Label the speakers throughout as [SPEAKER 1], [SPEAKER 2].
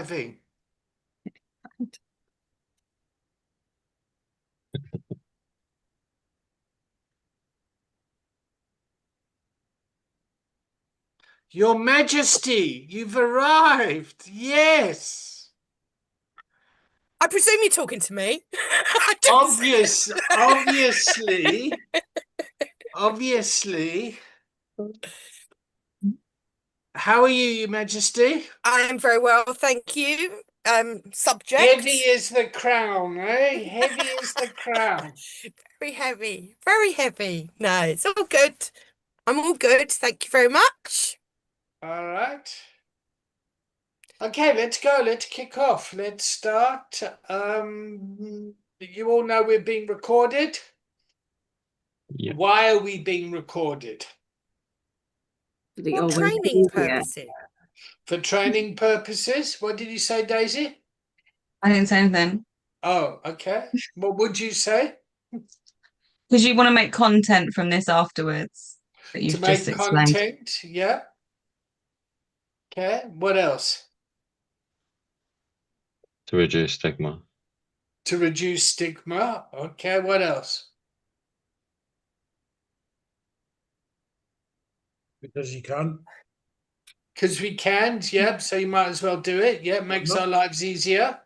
[SPEAKER 1] having? Your Majesty, you've arrived. Yes.
[SPEAKER 2] I presume you're talking to me.
[SPEAKER 1] Obviously. How are you, Your Majesty?
[SPEAKER 2] I am very well, thank you. Subject.
[SPEAKER 1] Heavy is the crown, eh? Heavy is the crown.
[SPEAKER 2] Very heavy, very heavy. No, it's all good. I'm all good. Thank you very much.
[SPEAKER 1] All right. Okay, let's go. Let's kick off. Let's start. You all know we're being recorded.
[SPEAKER 3] Yeah.
[SPEAKER 1] Why are we being recorded?
[SPEAKER 2] For training purposes.
[SPEAKER 1] For training purposes? What did you say, Daisy?
[SPEAKER 4] I didn't say anything.
[SPEAKER 1] Oh, okay. What would you say?
[SPEAKER 4] Because you want to make content from this afterwards that you've
[SPEAKER 1] To make
[SPEAKER 4] just explained.
[SPEAKER 1] content, yeah. Okay, what else?
[SPEAKER 3] To reduce stigma.
[SPEAKER 1] To reduce stigma. Okay, what else?
[SPEAKER 5] Because you can.
[SPEAKER 1] Because we can, yeah, so you might as well do it. Yeah, it makes our lives easier.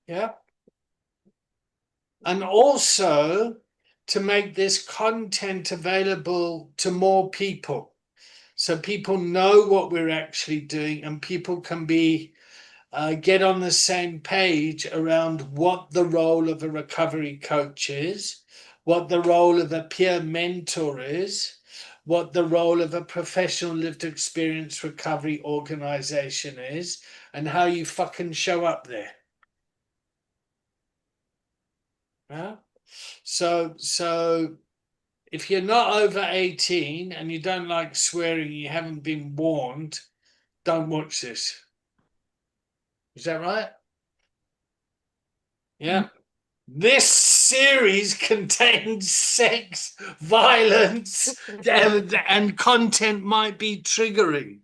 [SPEAKER 1] Yeah. And also to make this content available to more people. So people know what we're actually doing and people can be get on the same page around what the role of a recovery coach is, what the role of a peer mentor is, what the role of a professional lived experience recovery organization is, and how you fucking show up there. Yeah? So if you're not over 18 and you don't like swearing, you haven't been warned, don't watch this. Is that right? Yeah. This series contains sex, violence, and content might be triggering.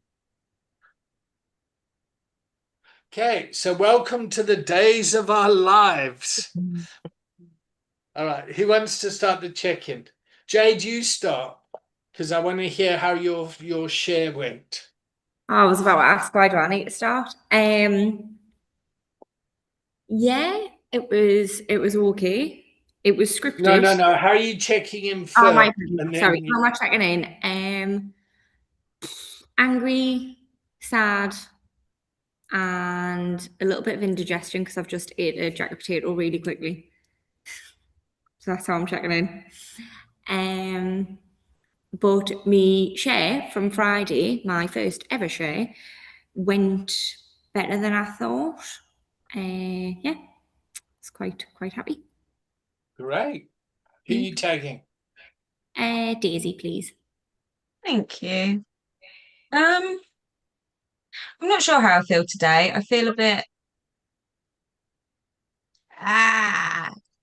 [SPEAKER 1] Okay, so welcome to the days of our lives. All right, who wants to start the check-in? Jade, you start, because I want to hear how your share went.
[SPEAKER 6] I was about to ask, why do I need to start? Yeah, it was okay. It was scripted.
[SPEAKER 1] No. How are you checking in first?
[SPEAKER 6] Oh, my sorry, how am I checking in? Angry, sad, and a little bit of indigestion because I've just ate a jacket potato really quickly. So that's how I'm checking in. But me share from Friday, my first ever share, went better than I thought. Yeah, it's quite happy.
[SPEAKER 1] Great. Who are you tagging?
[SPEAKER 6] Daisy, please.
[SPEAKER 4] Thank you. I'm not sure how I feel today. I feel a bit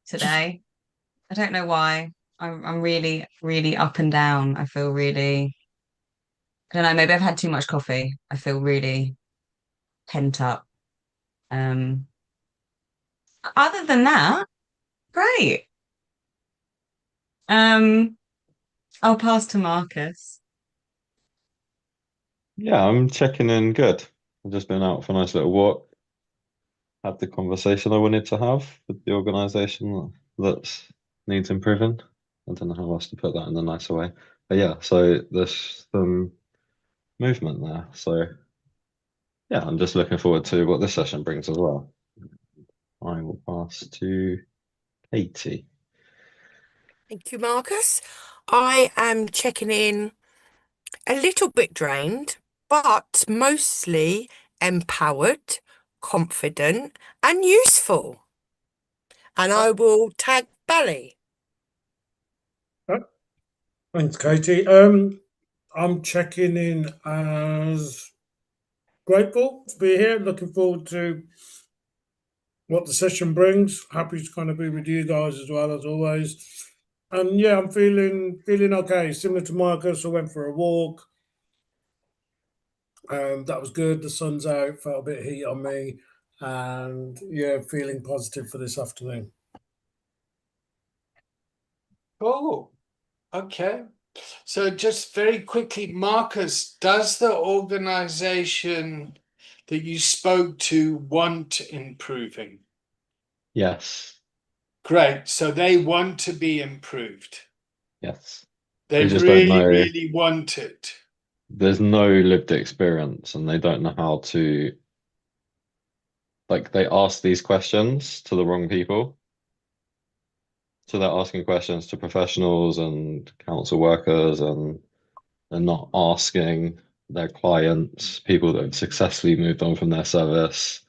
[SPEAKER 4] today. I don't know why. I'm really, really up and down. I feel really, I don't know, maybe I've had too much coffee. I feel really pent up. Other than that, great. I'll pass to Marcus.
[SPEAKER 3] Yeah, I'm checking in good. I've just been out for a nice little walk. Had the conversation I wanted to have with the organisation that needs improving. I don't know how else to put that in a nicer way. But yeah, so there's some movement there. So yeah, I'm just looking forward to what this session brings as well. I will pass to Katie.
[SPEAKER 2] Thank you, Marcus. I am checking in a little bit drained, but mostly empowered, confident, and useful. And I will tag Bally.
[SPEAKER 5] Thanks, Katie. I'm checking in as grateful to be here. Looking forward to what the session brings. Happy to kind of be with you guys as well as always. And yeah, I'm feeling okay. Similar to Marcus, I went for a walk. That was good. The sun's out, felt a bit of heat on me, and yeah, feeling positive for this afternoon.
[SPEAKER 1] Cool. Okay. So just very quickly, Marcus, does the organization that you spoke to want improving?
[SPEAKER 3] Yes.
[SPEAKER 1] Great. So they want to be improved.
[SPEAKER 3] Yes.
[SPEAKER 1] They
[SPEAKER 3] just don't
[SPEAKER 1] really,
[SPEAKER 3] know.
[SPEAKER 1] really want it.
[SPEAKER 3] There's no lived experience, and they don't know how to. Like, they ask these questions to the wrong people. So they're asking questions to professionals and council workers, and they're not asking their clients, people that have successfully moved on from their service.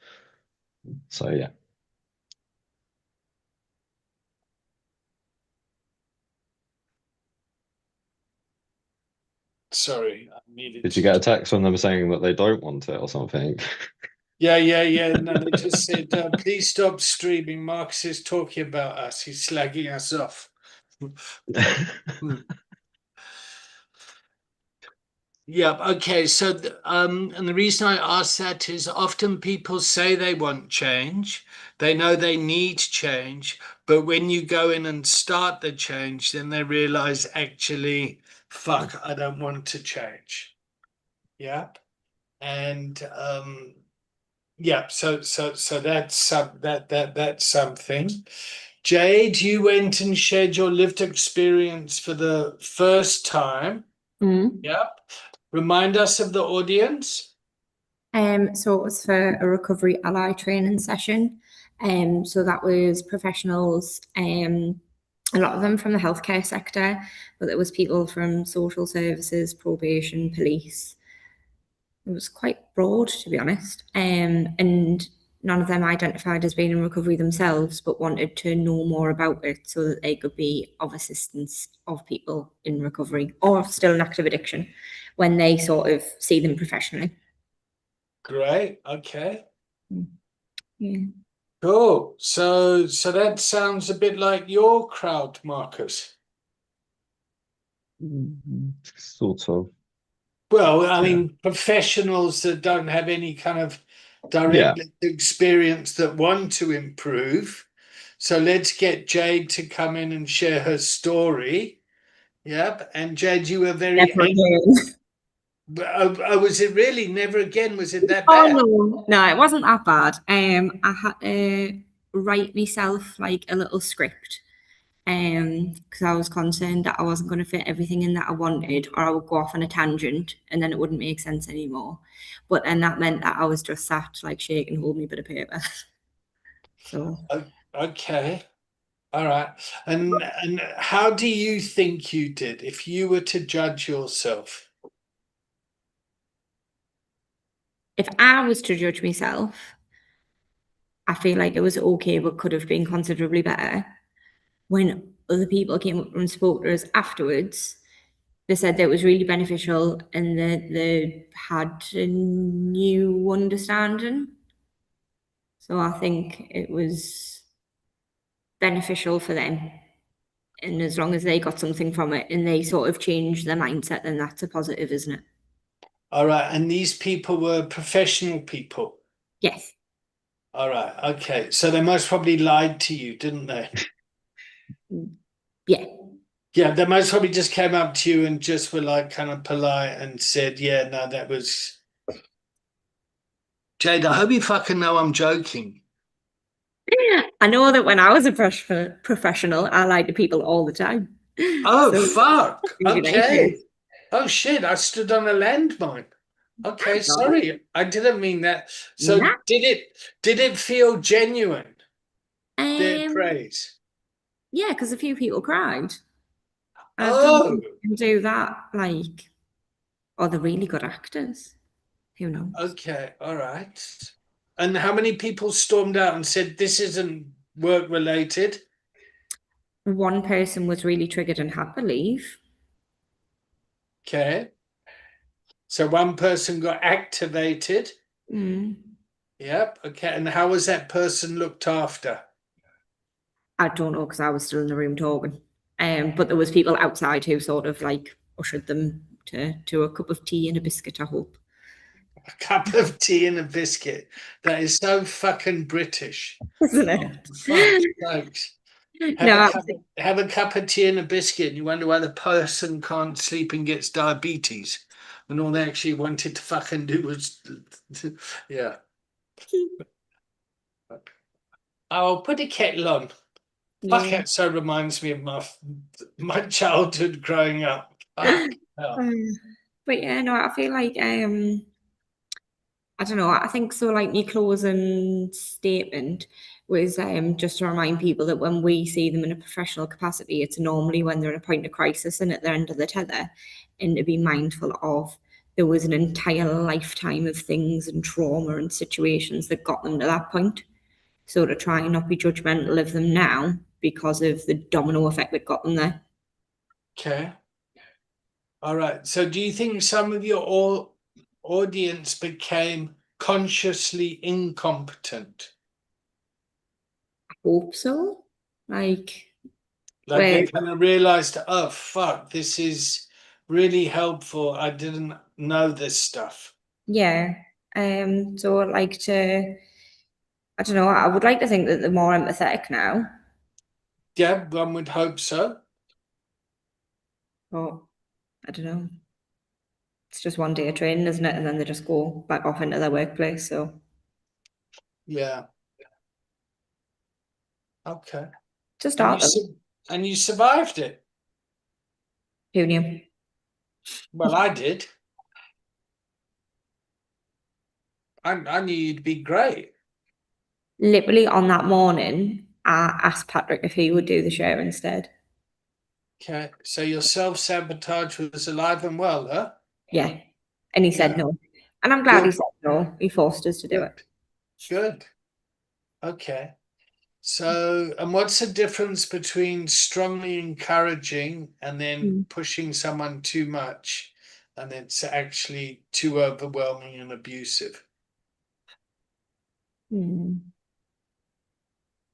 [SPEAKER 3] So yeah.
[SPEAKER 1] Sorry, I needed
[SPEAKER 3] Did
[SPEAKER 1] to.
[SPEAKER 3] you get a text from them saying that they don't want it or something?
[SPEAKER 1] Yeah. No, they just said, please stop streaming. Marcus is talking about us. He's slagging us off. Yeah, okay. So, and the reason I ask that is often people say they want change, they know they need change, but when you go in and start the change, then they realize actually, fuck, I don't want to change. Yeah. And yeah, so that's something. Jade, you went and shared your lived experience for the first time. Yep. Remind us of the audience.
[SPEAKER 6] So it was for a recovery ally training session. So that was professionals, a lot of them from the healthcare sector, but there was people from social services, probation, police. It was quite broad, to be honest. And none of them identified as being in recovery themselves, but wanted to know more about it so that they could be of assistance of people in recovery or still in active addiction when they sort of see them professionally.
[SPEAKER 1] Great. Okay.
[SPEAKER 6] Yeah.
[SPEAKER 1] Cool. So that sounds a bit like your crowd, Marcus.
[SPEAKER 3] Sort of.
[SPEAKER 1] Well, I mean, professionals that don't have any kind of direct experience that want to improve. So let's get Jade to come in and share her story. Yep. And Jade, you were very
[SPEAKER 6] Never again.
[SPEAKER 1] was it really never again? Was it that
[SPEAKER 6] Oh
[SPEAKER 1] bad?
[SPEAKER 6] no, it wasn't that bad. I had to write myself like a little script, because I was concerned that I wasn't going to fit everything in that I wanted, or I would go off on a tangent and then it wouldn't make sense anymore. But then that meant that I was just sat like shaking, hold me a bit of paper. So
[SPEAKER 1] Okay. All right. And how do you think you did if you were to judge yourself?
[SPEAKER 6] if I was to judge myself, I feel like it was okay, but could have been considerably better. When other people came up and spoke to us afterwards, they said that it was really beneficial and that they had a new understanding. So I think it was beneficial for them. And as long as they got something from it and they sort of changed their mindset, then that's a positive, isn't it?
[SPEAKER 1] All right. And these people were professional people.
[SPEAKER 6] Yes.
[SPEAKER 1] All right. Okay. So they most probably lied to you, didn't they?
[SPEAKER 6] Yeah.
[SPEAKER 1] Yeah, they most probably just came up to you and just were like kind of polite and said, yeah, no, that was Jade, I hope you fucking know I'm joking.
[SPEAKER 6] I know that when I was a professional, I lied to people all the time.
[SPEAKER 1] Oh,
[SPEAKER 6] So
[SPEAKER 1] fuck.
[SPEAKER 6] really nice,
[SPEAKER 1] Okay.
[SPEAKER 6] yes.
[SPEAKER 1] Oh, shit. I stood on a landmine. Okay,
[SPEAKER 6] That's all.
[SPEAKER 1] sorry. I didn't mean that. So
[SPEAKER 6] Nah.
[SPEAKER 1] did it feel genuine, their
[SPEAKER 6] Um,
[SPEAKER 1] praise?
[SPEAKER 6] yeah, because a few people cried. I don't
[SPEAKER 1] Oh,
[SPEAKER 6] think you can do that, like, or they're really good actors. Who knows?
[SPEAKER 1] okay. All right. And how many people stormed out and said this isn't work related?
[SPEAKER 6] One person was really triggered and had to leave.
[SPEAKER 1] Okay. So one person got activated.
[SPEAKER 6] Mm.
[SPEAKER 1] Yep. Okay. And how was that person looked after?
[SPEAKER 6] I don't know because I was still in the room talking. But there was people outside who sort of like ushered them to a cup of tea and a biscuit, I hope.
[SPEAKER 1] A cup of tea and a biscuit. That is so fucking British.
[SPEAKER 6] Isn't
[SPEAKER 1] Oh,
[SPEAKER 6] it?
[SPEAKER 1] fuck's sakes.
[SPEAKER 6] No,
[SPEAKER 1] Have a cup of tea and a biscuit, and you wonder why the person can't sleep and gets diabetes, when all they actually wanted to fucking do was, yeah. I'll put a kettle on. Fuck,
[SPEAKER 6] yeah.
[SPEAKER 1] it so reminds me of my childhood growing up. Fuck hell.
[SPEAKER 6] But yeah, no, I feel like I don't know, I think so like my closing statement was just to remind people that when we see them in a professional capacity, it's normally when they're in a point of crisis and at the end of the tether, and to be mindful of there was an entire lifetime of things and trauma and situations that got them to that point. So to try and not be judgmental of them now because of the domino effect that got them there.
[SPEAKER 1] Okay. All right. So do you think some of your audience became consciously incompetent?
[SPEAKER 6] Hope so. Like,
[SPEAKER 1] Like
[SPEAKER 6] where,
[SPEAKER 1] they kind of realized, oh fuck, this is really helpful. I didn't know this stuff.
[SPEAKER 6] yeah. So I'd like to, I don't know, I would like to think that they're more empathetic now.
[SPEAKER 1] Yeah, one would hope so.
[SPEAKER 6] But I don't know. It's just one day of training, isn't it? And then they just go back off into their workplace. So
[SPEAKER 1] Yeah. Okay.
[SPEAKER 6] to
[SPEAKER 1] And you
[SPEAKER 6] start them,
[SPEAKER 1] and you survived it.
[SPEAKER 6] who knew?
[SPEAKER 1] Well, I did. I knew you'd be great.
[SPEAKER 6] Literally on that morning, I asked Patrick if he would do the show instead.
[SPEAKER 1] Okay. So your self-sabotage was alive and well, huh?
[SPEAKER 6] Yeah. And he said
[SPEAKER 1] Yeah.
[SPEAKER 6] no. And I'm glad he
[SPEAKER 1] Good.
[SPEAKER 6] said no. He forced us to do it.
[SPEAKER 1] Good. Okay. So, and what's the difference between strongly encouraging and then pushing someone too much, and it's actually too overwhelming and abusive?
[SPEAKER 6] I'm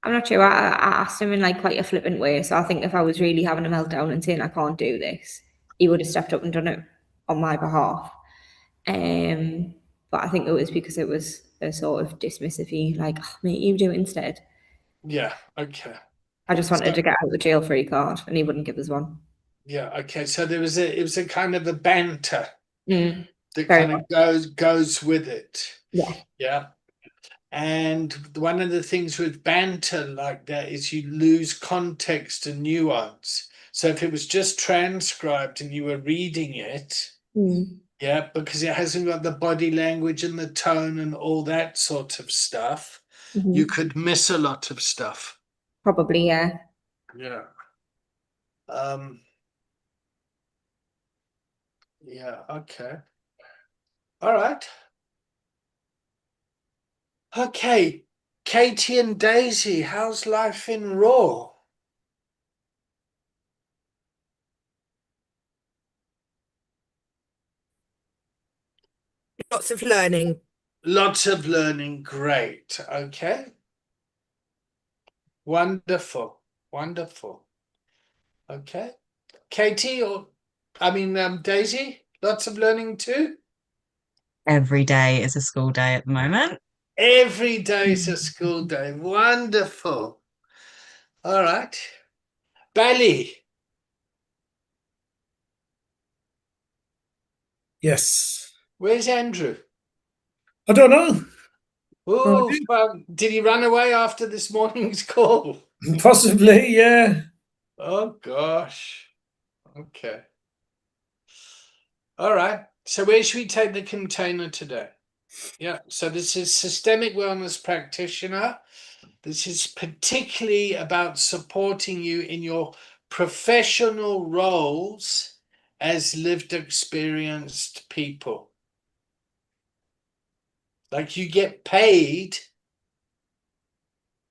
[SPEAKER 6] not sure. I asked him in like quite a flippant way. So I think if I was really having a meltdown and saying I can't do this, he would have stepped up and done it on my behalf. But I think it was because it was a sort of dismissive, like, oh, mate, you do it instead.
[SPEAKER 1] Yeah. Okay.
[SPEAKER 6] I just wanted
[SPEAKER 1] So,
[SPEAKER 6] to get out the jail free card, and he wouldn't give us one.
[SPEAKER 1] yeah. Okay. So it was a kind of a banter that
[SPEAKER 6] Very
[SPEAKER 1] kind
[SPEAKER 6] much.
[SPEAKER 1] of goes with it.
[SPEAKER 6] Yeah.
[SPEAKER 1] Yeah. And one of the things with banter like that is you lose context and nuance. So if it was just transcribed and you were reading it, yeah, because it hasn't got the body language and the tone and all that sort of stuff, you could miss a lot of stuff.
[SPEAKER 6] Probably, yeah.
[SPEAKER 1] Yeah. Yeah, okay. All right. Okay. Katie and Daisy, how's life in Raw?
[SPEAKER 2] Lots of learning.
[SPEAKER 1] Lots of learning. Great. Okay. Wonderful. Wonderful. Okay. Katie, or Daisy, lots of learning too?
[SPEAKER 4] Every day is a school day at the moment.
[SPEAKER 1] Every day is a school day. Wonderful. All right. Bally,
[SPEAKER 5] Yes.
[SPEAKER 1] where's Andrew?
[SPEAKER 5] I don't know.
[SPEAKER 1] Oh, fuck. Did he run away after this morning's call?
[SPEAKER 5] Possibly, yeah.
[SPEAKER 1] Oh, gosh. Okay. All right. So where should we take the container today? Yeah. So this is systemic wellness practitioner. This is particularly about supporting you in your professional roles as lived experienced people. Like you get paid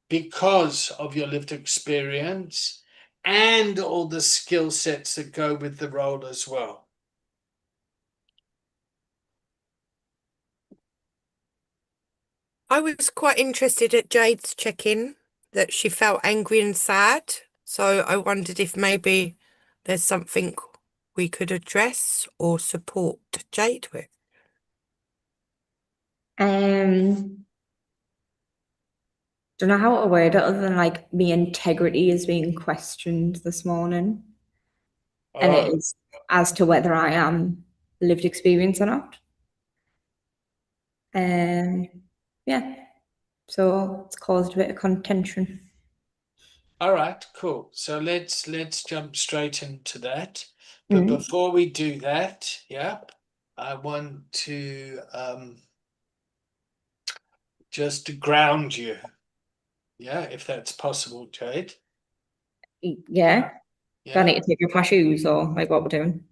[SPEAKER 1] because of your lived experience and all the skill sets that go with the role as well.
[SPEAKER 2] I was quite interested at Jade's check-in that she felt angry and sad. So I wondered if maybe there's something we could address or support Jade with.
[SPEAKER 6] Don't know how to word it other than like my integrity is being questioned this morning. And it
[SPEAKER 1] Oh,
[SPEAKER 6] is as to whether I am lived experience or not. Yeah. So it's caused a bit of contention.
[SPEAKER 1] all right, cool. So let's jump straight into that. But before we do that, yeah, I want to just ground you. Yeah, if that's possible, Jade.
[SPEAKER 6] Yeah. Do I
[SPEAKER 1] Yeah.
[SPEAKER 6] need to take off my shoes or like what we're doing?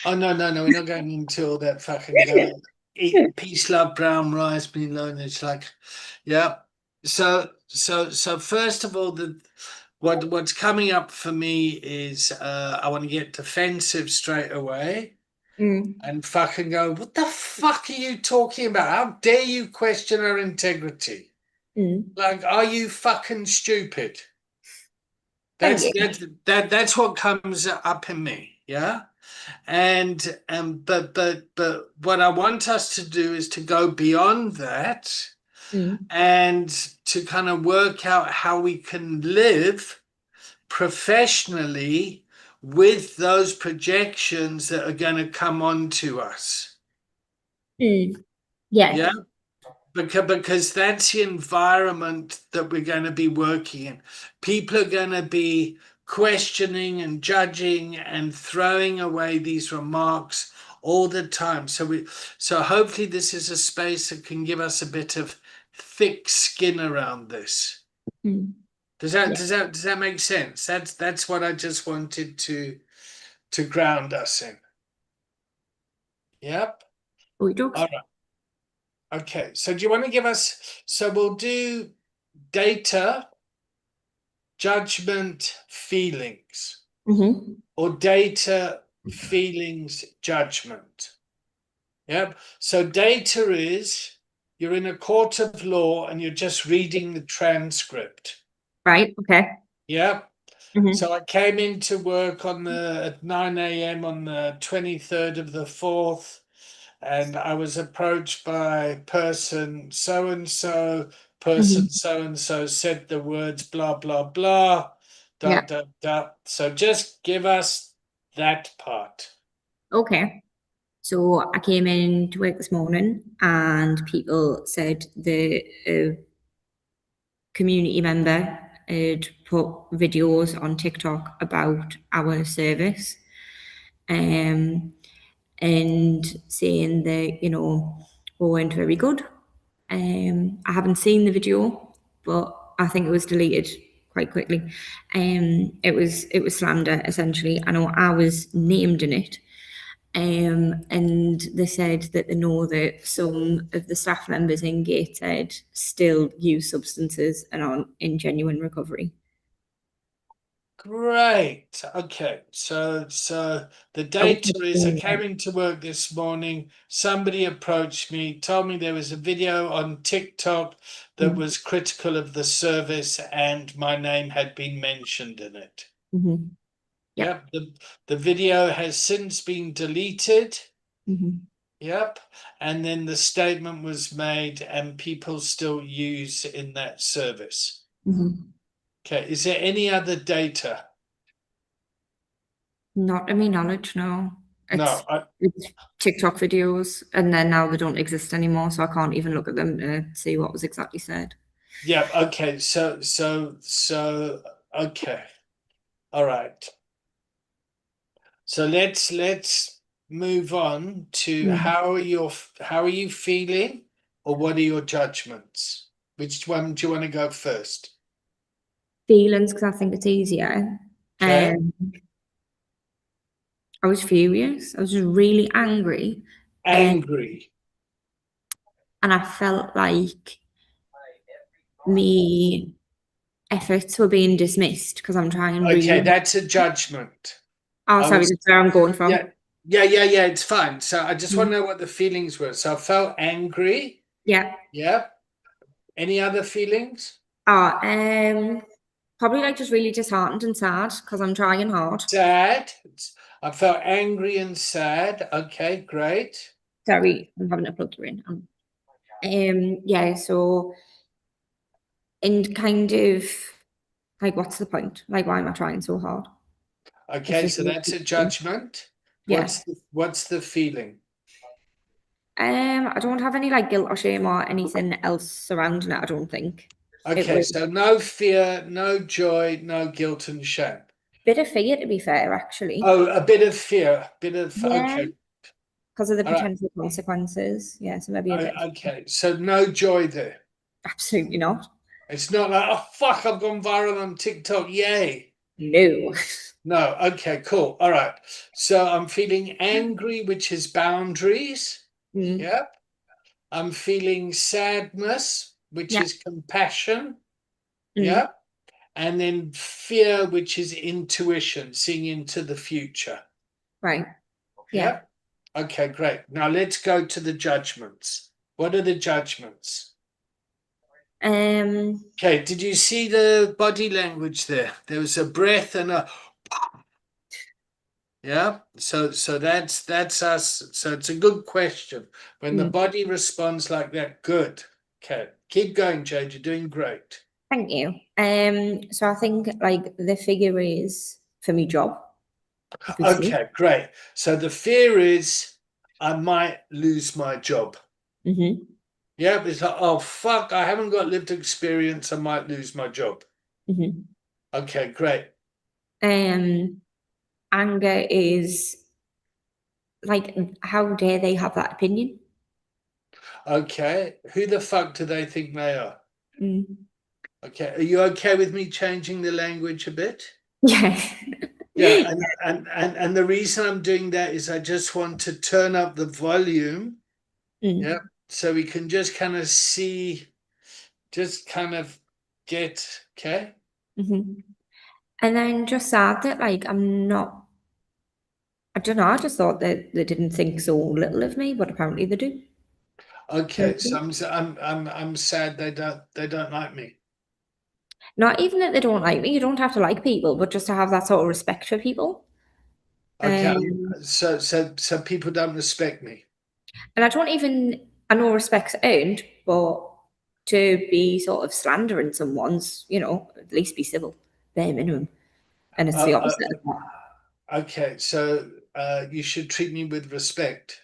[SPEAKER 1] Oh no, we're not going into all that fucking eat peace, love, brown rice, being known. It's like, yeah. So first of all, what's coming up for me is I want to get defensive straight away and fucking go, what the fuck are you talking about? How dare you question our integrity? Like, are you fucking stupid?
[SPEAKER 6] Thank
[SPEAKER 1] That's
[SPEAKER 6] you.
[SPEAKER 1] that's what comes up in me, yeah. And but what I want us to do is to go beyond that and to kind of work out how we can live professionally with those projections that are going to come onto us.
[SPEAKER 6] Yeah.
[SPEAKER 1] Yeah. Because that's the environment that we're going to be working in. People are going to be questioning and judging and throwing away these remarks all the time. So hopefully this is a space that can give us a bit of thick skin around this. Does that make sense? That's what I just wanted to ground us in. Yep.
[SPEAKER 6] We do.
[SPEAKER 1] All right. Okay. So do you want to give us? So we'll do data, judgment, feelings, or data, feelings, judgment. Yep. So data is you're in a court of law and you're just reading the transcript.
[SPEAKER 6] Right. Okay.
[SPEAKER 1] Yep. So I came into work at 9 a.m. on the 23rd of the 4th, and I was approached by person so and so, person so and so said the words blah blah blah,
[SPEAKER 6] Yeah.
[SPEAKER 1] dot dot dot. So just give us that part.
[SPEAKER 6] Okay. So I came in to work this morning and people said the community member had put videos on TikTok about our service, and saying that, you know, we weren't very good. I haven't seen the video, but I think it was deleted quite quickly. It was slander essentially. I know I was named in it. And they said that they know that some of the staff members in Gateshead still use substances and are in genuine recovery.
[SPEAKER 1] Great. Okay. So the data is I came into work this morning, somebody approached me, told me there was a video on TikTok that was critical of the service and my name had been mentioned in it. Yep. The video has since been deleted. Yep. And then the statement was made and people still use in that service. Okay. Is there any other data?
[SPEAKER 6] Not to my knowledge, no.
[SPEAKER 1] No.
[SPEAKER 6] It's TikTok videos, and then now they don't exist anymore, so I can't even look at them to see what was exactly said.
[SPEAKER 1] Yeah. Okay. So. Okay. All right. So let's move on to how are you feeling, or what are your judgments? Which one do you want to go first?
[SPEAKER 6] Feelings, because I think it's easier.
[SPEAKER 1] Okay.
[SPEAKER 6] I was furious. I was just really angry.
[SPEAKER 1] Angry.
[SPEAKER 6] And I felt like me efforts were being dismissed because I'm trying
[SPEAKER 1] Okay,
[SPEAKER 6] really.
[SPEAKER 1] that's a judgment.
[SPEAKER 6] Oh, sorry, that's where I'm going from.
[SPEAKER 1] Yeah, it's fine. So I just want to know what the feelings were. So I felt angry.
[SPEAKER 6] Yeah.
[SPEAKER 1] Yeah. Any other feelings?
[SPEAKER 6] Probably like just really disheartened and sad because I'm trying hard.
[SPEAKER 1] Sad. I felt angry and sad. Okay, great.
[SPEAKER 6] Sorry, I'm having to plug you in. Yeah, so, and kind of like, what's the point? Like, why am I trying so hard?
[SPEAKER 1] Okay, so that's a judgment.
[SPEAKER 6] Yeah.
[SPEAKER 1] What's the feeling?
[SPEAKER 6] I don't have any like guilt or shame or anything else surrounding it, I don't think. It
[SPEAKER 1] Okay,
[SPEAKER 6] was
[SPEAKER 1] so no fear, no joy, no guilt and shame.
[SPEAKER 6] bit of fear, to be fair, actually.
[SPEAKER 1] Oh, a bit of fear,
[SPEAKER 6] Yeah.
[SPEAKER 1] okay.
[SPEAKER 6] Because of the
[SPEAKER 1] All right.
[SPEAKER 6] potential consequences. Yeah, so maybe a bit.
[SPEAKER 1] Okay, so no joy there.
[SPEAKER 6] Absolutely not.
[SPEAKER 1] It's not like, oh fuck, I've gone viral on TikTok, yay.
[SPEAKER 6] No.
[SPEAKER 1] No, okay, cool. All right. So I'm feeling angry, which is boundaries.
[SPEAKER 6] Mm.
[SPEAKER 1] Yep. I'm feeling sadness, which
[SPEAKER 6] Yeah.
[SPEAKER 1] is compassion.
[SPEAKER 6] Mm.
[SPEAKER 1] Yep. And then fear, which is intuition, seeing into the future.
[SPEAKER 6] Right. Yeah.
[SPEAKER 1] Yep. Okay, great. Now let's go to the judgments. What are the judgments? Okay, did you see the body language there? There was a breath and a yeah. So that's us. So it's a good question. When the body responds like that, good. Okay, keep going, Jade. You're doing great.
[SPEAKER 6] Thank you. So I think like the figure is for me job. Obviously.
[SPEAKER 1] Okay, great. So the fear is I might lose my job.
[SPEAKER 6] Mm-hmm.
[SPEAKER 1] Yeah, it's like, oh fuck, I haven't got lived experience, I might lose my job.
[SPEAKER 6] Mm-hmm.
[SPEAKER 1] Okay, great.
[SPEAKER 6] Anger is like, how dare they have that opinion?
[SPEAKER 1] Okay, who the fuck do they think they are?
[SPEAKER 6] Mm.
[SPEAKER 1] Okay, are you okay with me changing the language a bit?
[SPEAKER 6] Yeah.
[SPEAKER 1] Yeah, and the reason I'm doing that is I just want to turn up the volume.
[SPEAKER 6] Mm.
[SPEAKER 1] Yeah, so we can just kind of see, just kind of get, okay?
[SPEAKER 6] Mm-hmm. And then just sad that like I'm not, I don't know, I just thought that they didn't think so little of me, but apparently they do.
[SPEAKER 1] Okay, so I'm sad they don't like me.
[SPEAKER 6] Not even that they don't like me, you don't have to like people, but just to have that sort of respect for people.
[SPEAKER 1] Okay, so people don't respect me.
[SPEAKER 6] And I don't even, I know respect's earned, but to be sort of slandering someone's, you know, at least be civil, bare minimum. And it's the opposite of that.
[SPEAKER 1] Okay, so you should treat me with respect.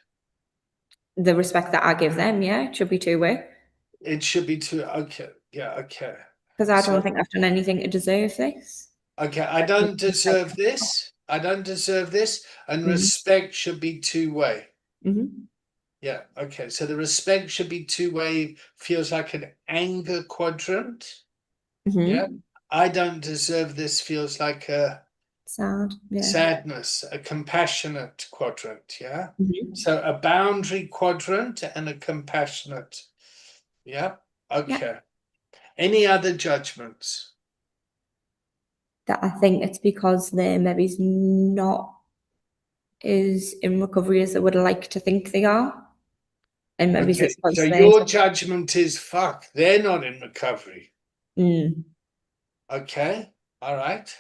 [SPEAKER 6] The respect that I give them, yeah, it should be two-way.
[SPEAKER 1] It should be two. Okay, yeah, okay.
[SPEAKER 6] Because I don't think I've done anything to deserve this.
[SPEAKER 1] Okay, I don't deserve this. I don't deserve this. And respect should be two-way.
[SPEAKER 6] Mm-hmm.
[SPEAKER 1] Yeah, okay. So the respect should be two-way, feels like an anger quadrant.
[SPEAKER 6] Mm-hmm.
[SPEAKER 1] Yeah. I don't deserve this feels like a
[SPEAKER 6] Sad, yeah.
[SPEAKER 1] sadness, a compassionate quadrant. Yeah.
[SPEAKER 6] Mm-hmm.
[SPEAKER 1] So a boundary quadrant and a compassionate. Yeah. Okay.
[SPEAKER 6] Yeah.
[SPEAKER 1] Any other judgments?
[SPEAKER 6] That I think it's because they're maybe not as in recovery as they would like to think they are. And maybe
[SPEAKER 1] Okay,
[SPEAKER 6] it's because
[SPEAKER 1] so
[SPEAKER 6] they're
[SPEAKER 1] your judgment is fuck, they're not in recovery. Okay, all right.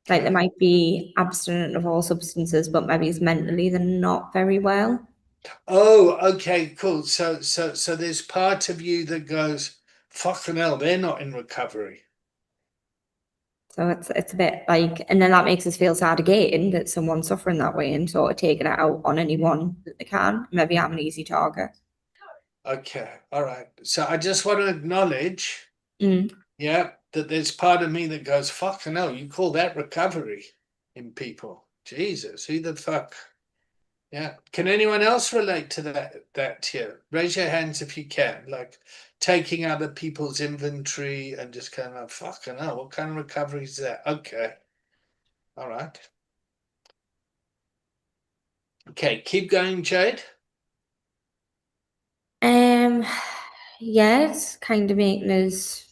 [SPEAKER 6] Like they might be abstinent of all substances, but maybe it's mentally they're not very well.
[SPEAKER 1] Oh, okay, cool. So there's part of you that goes, fucking hell, they're not in recovery.
[SPEAKER 6] So it's a bit like, and then that makes us feel sad again that someone's suffering that way and sort of taking it out on anyone that they can. Maybe I'm an easy target.
[SPEAKER 1] Okay, all right. So I just want to acknowledge, yeah, that there's part of me that goes, fucking hell, you call that recovery in people? Jesus, who the fuck? Yeah. Can anyone else relate to that here? Raise your hands if you can. Like taking other people's inventory and just kind of fucking hell, what kind of recovery is that? Okay. All right. Okay, keep going, Jade.
[SPEAKER 6] Yeah, it's kind of making us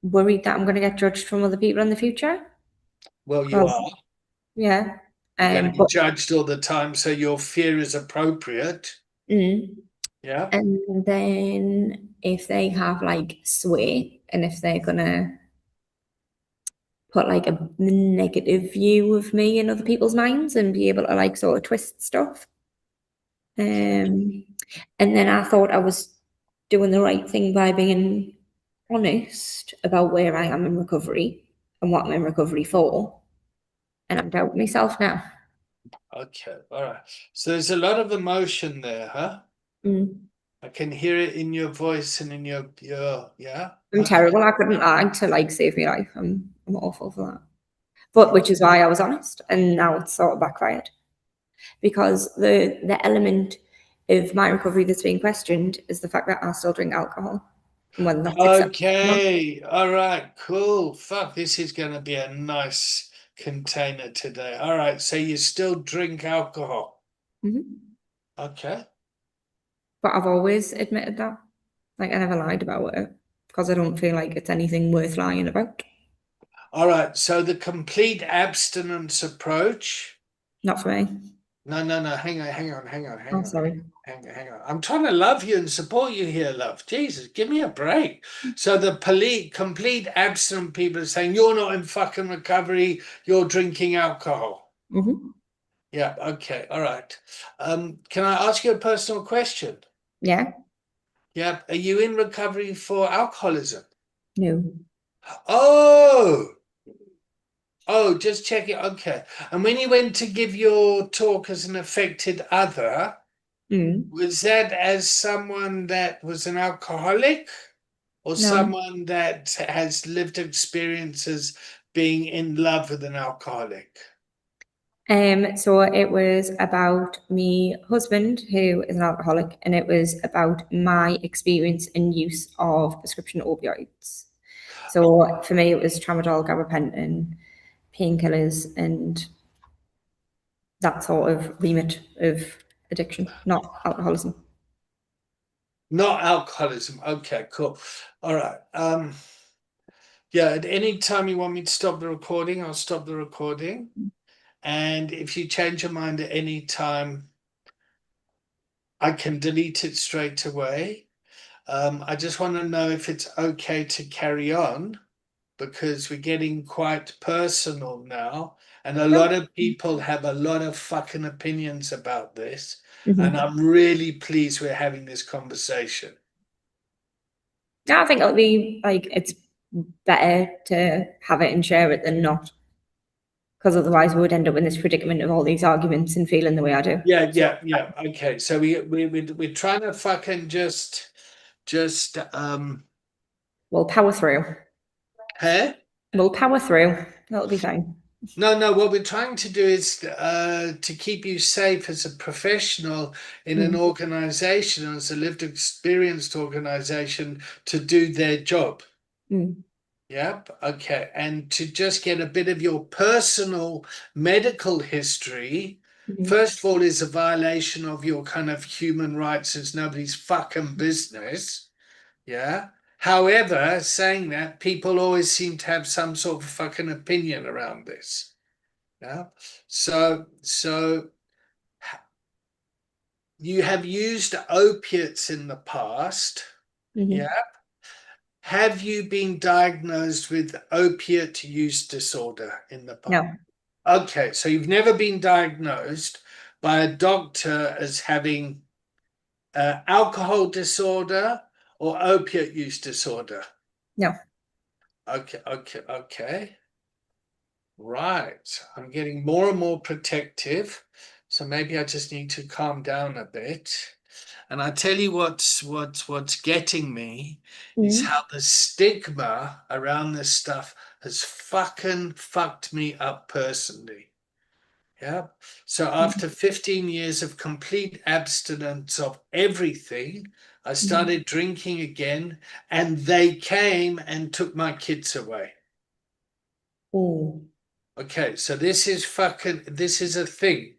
[SPEAKER 6] worried that I'm going to get judged from other people in the future.
[SPEAKER 1] Well, you are.
[SPEAKER 6] Yeah.
[SPEAKER 1] You're going to be judged all the time, so your fear is appropriate. Yeah.
[SPEAKER 6] And then if they have like sway and if they're gonna put like a negative view of me in other people's minds and be able to like sort of twist stuff. And then I thought I was doing the right thing by being honest about where I am in recovery and what I'm in recovery for. And I'm doubting myself now.
[SPEAKER 1] Okay, all right. So there's a lot of emotion there, huh?
[SPEAKER 6] Mm.
[SPEAKER 1] I can hear it in your voice and in your yeah.
[SPEAKER 6] I'm
[SPEAKER 1] Okay.
[SPEAKER 6] terrible. I couldn't lie to like save my life. I'm awful for that. But which is why I was honest, and now it's sort of backfired. Because the element of my recovery that's being questioned is the fact that I still drink alcohol. And whether that's acceptable or not.
[SPEAKER 1] Okay, all right, cool. Fuck, this is gonna be a nice container today. All right, so you still drink alcohol.
[SPEAKER 6] Mhm.
[SPEAKER 1] Okay.
[SPEAKER 6] But I've always admitted that. Like I never lied about it because I don't feel like it's anything worth lying about.
[SPEAKER 1] All right, so the complete abstinence approach.
[SPEAKER 6] Not for me.
[SPEAKER 1] No, hang on.
[SPEAKER 6] Oh, sorry.
[SPEAKER 1] Hang on. I'm trying to love you and support you here, love. Jesus, give me a break. So the complete abstinent people are saying you're not in fucking recovery, you're drinking alcohol.
[SPEAKER 6] Mm-hmm.
[SPEAKER 1] Yeah, okay, all right. Can I ask you a personal question?
[SPEAKER 6] Yeah.
[SPEAKER 1] Yeah, are you in recovery for alcoholism?
[SPEAKER 6] No.
[SPEAKER 1] Oh, just check it. Okay. And when you went to give your talk as an affected other, was that as someone that was an alcoholic or
[SPEAKER 6] No.
[SPEAKER 1] someone that has lived experiences being in love with an alcoholic?
[SPEAKER 6] So it was about my husband, who is an alcoholic, and it was about my experience and use of prescription opioids. So for me, it was tramadol, gabapentin, painkillers, and that sort of remit of addiction, not alcoholism.
[SPEAKER 1] Not alcoholism. Okay, cool. All right. Yeah, at any time you want me to stop the recording, I'll stop the recording. And if you change your mind at any time, I can delete it straight away. I just want to know if it's okay to carry on because we're getting quite personal now. And a lot of people have a lot of fucking opinions about this. And I'm really pleased we're having this conversation.
[SPEAKER 6] I think it'll be like it's better to have it and share it than not. Because otherwise we would end up in this predicament of all these arguments and feeling the way I do.
[SPEAKER 1] Yeah. Okay. So we're trying to fucking just
[SPEAKER 6] We'll power through.
[SPEAKER 1] Hey?
[SPEAKER 6] We'll power through. That'll be fine.
[SPEAKER 1] No, what we're trying to do is to keep you safe as a professional in an organization, as a lived experienced organization, to do their job. Yep. Okay. And to just get a bit of your personal medical history, first of all, is a violation of your kind of human rights. It's nobody's fucking business. Yeah. However, saying that, people always seem to have some sort of fucking opinion around this. Yeah. So you have used opiates in the past. Yeah. Have you been diagnosed with opiate use disorder in the past?
[SPEAKER 6] No.
[SPEAKER 1] Okay, so you've never been diagnosed by a doctor as having alcohol disorder or opiate use disorder?
[SPEAKER 6] No.
[SPEAKER 1] Okay. Right. I'm getting more and more protective, so maybe I just need to calm down a bit. And I tell you what's getting me is how the stigma around this stuff has fucking fucked me up personally. Yeah. So after 15 years of complete abstinence of everything, I started drinking again, and they came and took my kids away. Okay, so this is a thing.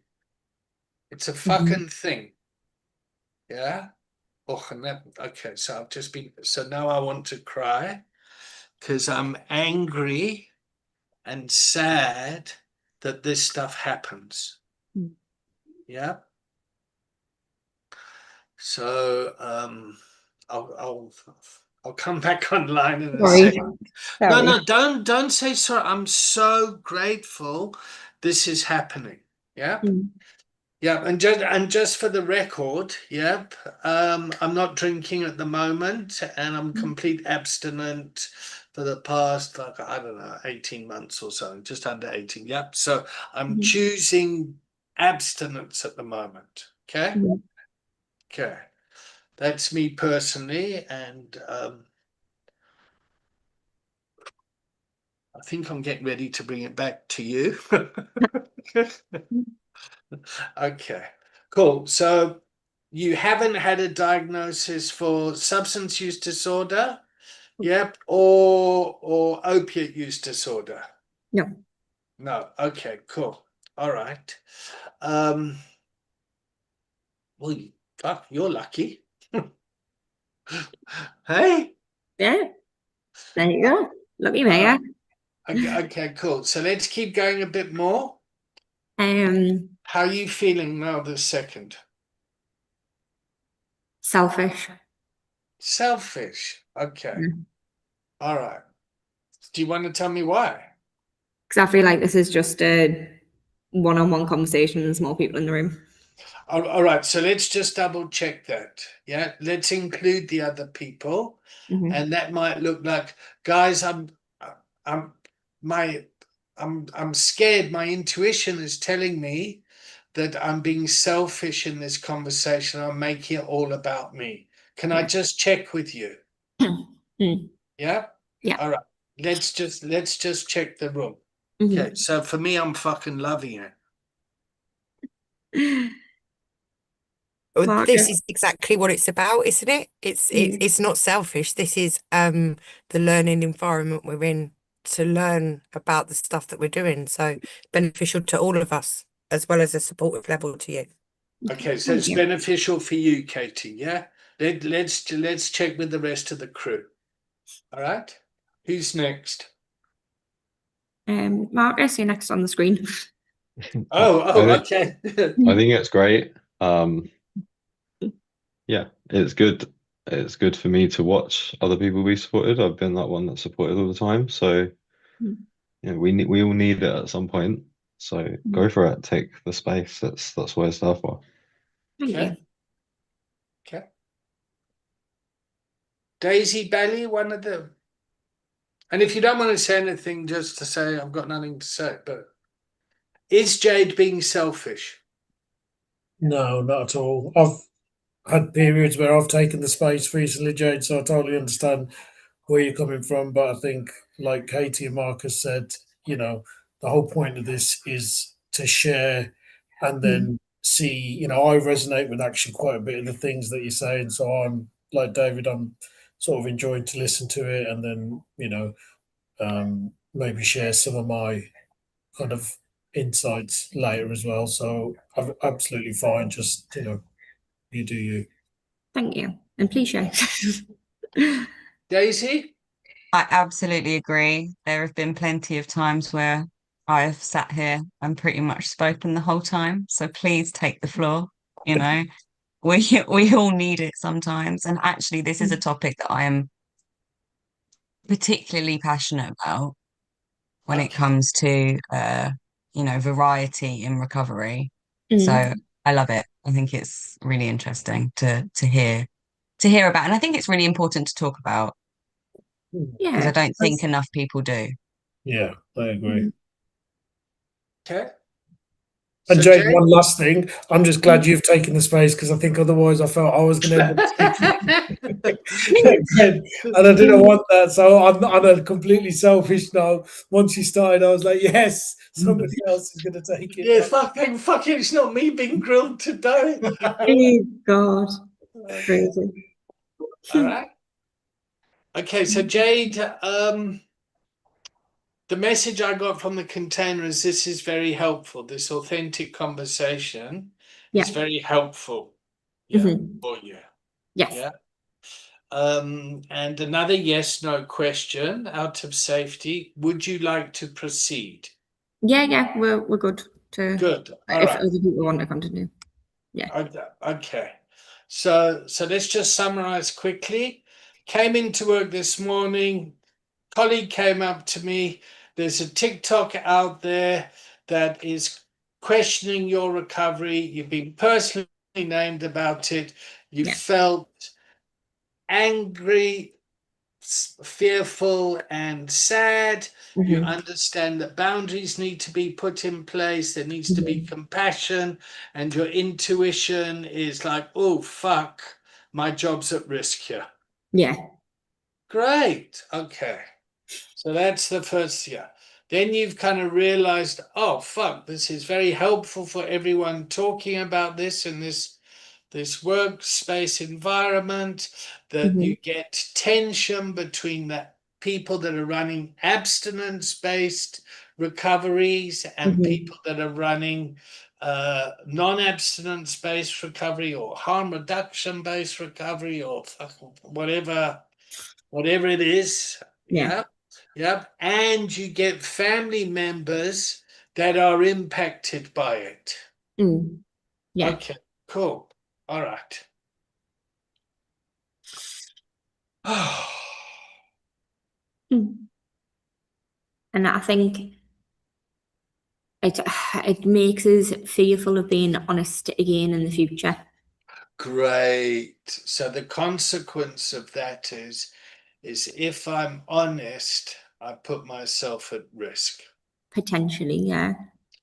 [SPEAKER 1] It's a fucking thing. Yeah. Oh, okay, so so now I want to cry because I'm angry and sad that this stuff happens. Yeah. So I'll come back online in a second. No, don't say sorry. I'm so grateful this is happening. Yeah. Yeah, and just for the record, yep, I'm not drinking at the moment, and I'm complete abstinent for the past, like, I don't know, 18 months or so, just under 18. Yep. So I'm choosing abstinence at the moment. Okay. Okay. That's me personally, and I think I'm getting ready to bring it back to you. Okay, cool. So you haven't had a diagnosis for substance use disorder, yep, or opiate use disorder?
[SPEAKER 6] No.
[SPEAKER 1] No. Okay, cool. All right. Well, fuck, you're lucky. Hey.
[SPEAKER 6] Yeah. There you go. Lucky me, yeah.
[SPEAKER 1] Okay, cool. So let's keep going a bit more. How are you feeling now this second?
[SPEAKER 6] Selfish.
[SPEAKER 1] Selfish. Okay.
[SPEAKER 6] Yeah.
[SPEAKER 1] All right. Do you want to tell me why?
[SPEAKER 6] Because I feel like this is just a one-on-one conversation and there's more people in the room.
[SPEAKER 1] All right. So let's just double check that. Yeah. Let's include the other people. And that might look like, guys, I'm scared. My intuition is telling me that I'm being selfish in this conversation. I'm making it all about me. Can I just check with you? Yeah?
[SPEAKER 6] Yeah.
[SPEAKER 1] All right. Let's just check the room. Okay. So for me, I'm fucking loving it.
[SPEAKER 2] Well, this is exactly what it's about, isn't it? It's not selfish. This is the learning environment we're in to learn about the stuff that we're doing. So beneficial to all of us, as well as a supportive level to you.
[SPEAKER 1] Okay, so it's beneficial for you, Katie. Yeah. Let's check with the rest of the crew. All right. Who's next?
[SPEAKER 6] Marcus, you're next on the screen.
[SPEAKER 1] Okay.
[SPEAKER 3] I think it's great. Yeah, it's good. It's good for me to watch other people be supported. I've been that one that's supported all the time. So yeah, we all need it at some point. So go for it. Take the space. That's what it's there for.
[SPEAKER 6] Thank you.
[SPEAKER 1] Okay. Daisy Bailey, one of them. And if you don't want to say anything, just to say I've got nothing to say, but is Jade being selfish?
[SPEAKER 5] No, not at all. I've had periods where I've taken the space recently, Jade, so I totally understand where you're coming from. But I think, like Katie and Marcus said, the whole point of this is to share and then see, I resonate with actually quite a bit of the things that you're saying. So I'm like David, I'm sort of enjoying to listen to it and then, maybe share some of my kind of insights later as well. So I'm absolutely fine. Just, you do you.
[SPEAKER 6] Thank you. And please share.
[SPEAKER 1] Daisy?
[SPEAKER 4] I absolutely agree. There have been plenty of times where I've sat here and pretty much spoken the whole time. So please take the floor. You know, we all need it sometimes. And actually, this is a topic that I am particularly passionate about when it comes to variety in recovery. So I love it. I think it's really interesting to hear about. And I think it's really important to talk about because I don't think enough people do.
[SPEAKER 5] Yeah, I agree.
[SPEAKER 1] Okay.
[SPEAKER 5] And
[SPEAKER 1] So
[SPEAKER 5] Jake, one last thing. I'm just glad you've taken the space because I think otherwise I felt I was going to end up speaking again, and I didn't want that. So I'm on a completely selfish note. Once you started, I was like, yes, somebody else is going to take it.
[SPEAKER 1] Yeah, fucking, it's not me being grilled today.
[SPEAKER 6] Oh, God. Crazy.
[SPEAKER 1] All right. Okay, so Jade, the message I got from the container is this is very helpful. This authentic conversation is very helpful. Yeah, for you.
[SPEAKER 6] Yes.
[SPEAKER 1] Yeah. And another yes/no question out of safety. Would you like to proceed?
[SPEAKER 6] Yeah, we're good to
[SPEAKER 1] Good. All
[SPEAKER 6] if
[SPEAKER 1] right.
[SPEAKER 6] other people want to continue. Yeah.
[SPEAKER 1] Okay. So let's just summarize quickly. Came into work this morning. Colleague came up to me. There's a TikTok out there that is questioning your recovery, you've been personally named about it, you
[SPEAKER 6] Yeah.
[SPEAKER 1] felt angry, fearful, and sad. You
[SPEAKER 6] Mhm.
[SPEAKER 1] understand that boundaries need to be put in place, there needs to be
[SPEAKER 6] Mhm.
[SPEAKER 1] compassion, and your intuition is like, oh, fuck, my job's at risk here.
[SPEAKER 6] Yeah.
[SPEAKER 1] Great. Okay. So that's the first year. Then you've kind of realized, oh, fuck, this is very helpful for everyone talking about this in this workspace environment, that you
[SPEAKER 6] Mhm.
[SPEAKER 1] get tension between the people that are running abstinence-based recoveries and
[SPEAKER 6] Mhm.
[SPEAKER 1] people that are running non-abstinence-based recovery or harm reduction-based recovery or whatever it is.
[SPEAKER 6] Yeah.
[SPEAKER 1] Yeah. Yep. And you get family members that are impacted by it.
[SPEAKER 6] Mm. Yeah.
[SPEAKER 1] Okay, cool. All right.
[SPEAKER 6] Mm. And I think it it makes us fearful of being honest again in the future.
[SPEAKER 1] Great. So the consequence of that is if I'm honest, I put myself at risk.
[SPEAKER 6] Potentially, yeah.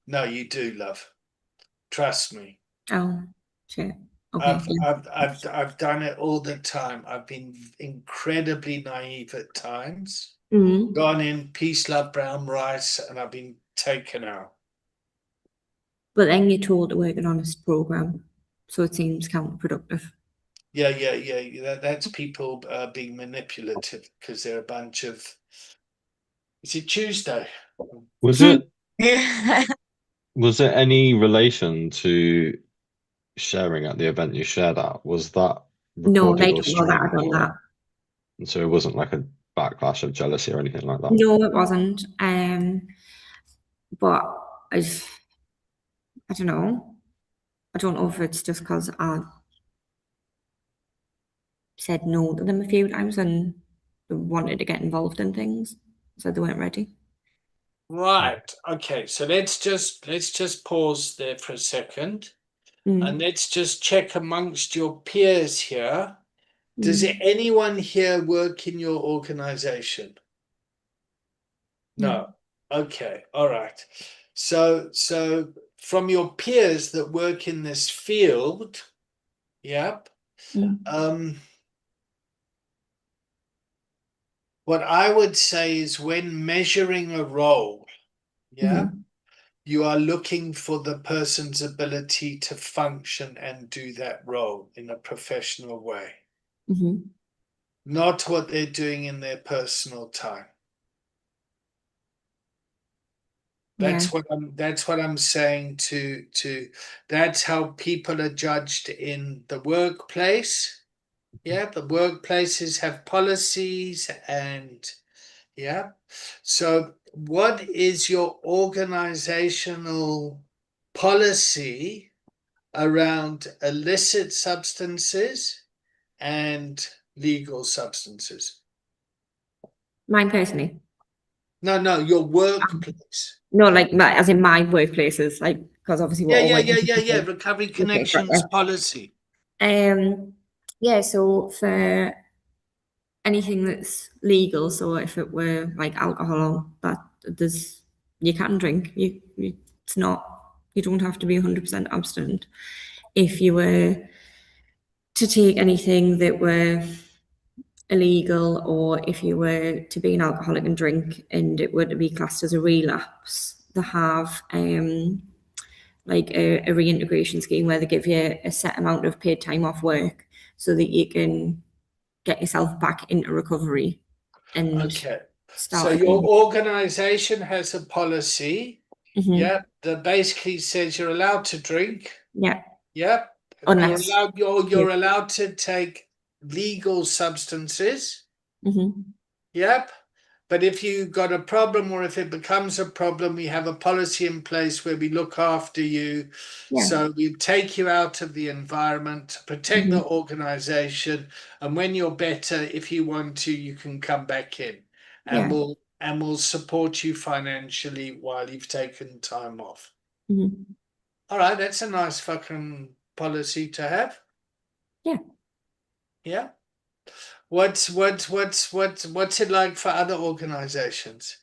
[SPEAKER 1] No, you do, love. Trust me.
[SPEAKER 6] Oh, sure. Okay.
[SPEAKER 1] I've done it all the time. I've been incredibly naive at times.
[SPEAKER 6] Mm.
[SPEAKER 1] Gone in peace, love, brown rice, and I've been taken out.
[SPEAKER 6] But then you're told to work an honest program, so it seems counterproductive.
[SPEAKER 1] Yeah. That's people being manipulative because they're a bunch of. Is it Tuesday?
[SPEAKER 3] Was it
[SPEAKER 4] Yeah.
[SPEAKER 3] was it any relation to sharing at the event you shared at? Was that
[SPEAKER 6] No,
[SPEAKER 3] recorded
[SPEAKER 6] they
[SPEAKER 3] or
[SPEAKER 6] don't know that I've
[SPEAKER 3] streamed,
[SPEAKER 6] done that.
[SPEAKER 3] or so it wasn't like a backlash of jealousy or anything like that?
[SPEAKER 6] No, it wasn't. But I don't know. I don't know if it's just because I said no to them a few times and they wanted to get involved in things, so they weren't ready.
[SPEAKER 1] Right. Okay. So let's just pause there for a second, and
[SPEAKER 6] Mm.
[SPEAKER 1] let's just check amongst your peers here. Does
[SPEAKER 6] Mm.
[SPEAKER 1] anyone here work in your organization? No. Okay. All right. So from your peers that work in this field, yep.
[SPEAKER 6] Mm.
[SPEAKER 1] What I would say is when measuring a role, yeah,
[SPEAKER 6] Mhm.
[SPEAKER 1] you are looking for the person's ability to function and do that role in a professional way,
[SPEAKER 6] Mhm.
[SPEAKER 1] not what they're doing in their personal time.
[SPEAKER 6] Yeah.
[SPEAKER 1] That's what I'm saying that's how people are judged in the workplace. Yeah, the workplaces have policies and yeah. So what is your organizational policy around illicit substances and legal substances?
[SPEAKER 6] Mine personally.
[SPEAKER 1] No, your workplace.
[SPEAKER 6] No, like as in my workplaces, like because obviously we're all working.
[SPEAKER 1] Yeah. Recovery
[SPEAKER 6] Okay, got
[SPEAKER 1] Connections
[SPEAKER 6] you.
[SPEAKER 1] policy.
[SPEAKER 6] Yeah, so for anything that's legal, so if it were like alcohol, that there's you can drink. It's not you don't have to be 100% abstinent. If you were to take anything that were illegal, or if you were to be an alcoholic and drink and it were to be classed as a relapse, they have like a reintegration scheme where they give you a set amount of paid time off work so that you can get yourself back into recovery and
[SPEAKER 1] Okay. So
[SPEAKER 6] start
[SPEAKER 1] your
[SPEAKER 6] again.
[SPEAKER 1] organization has a policy,
[SPEAKER 6] Mhm.
[SPEAKER 1] yeah, that basically says you're allowed to drink,
[SPEAKER 6] Yeah,
[SPEAKER 1] yeah.
[SPEAKER 6] unless.
[SPEAKER 1] You're allowed to take legal substances,
[SPEAKER 6] Mhm.
[SPEAKER 1] yep. But if you got a problem or if it becomes a problem, we have a policy in place where we look after you.
[SPEAKER 6] Yeah.
[SPEAKER 1] So we take you out of the environment to protect the
[SPEAKER 6] Mhm.
[SPEAKER 1] organization. And when you're better, if you want to, you can come back in and
[SPEAKER 6] Yeah.
[SPEAKER 1] we'll support you financially while you've taken time off.
[SPEAKER 6] Mhm.
[SPEAKER 1] All right, that's a nice fucking policy to have.
[SPEAKER 6] Yeah.
[SPEAKER 1] Yeah. What's it like for other organizations?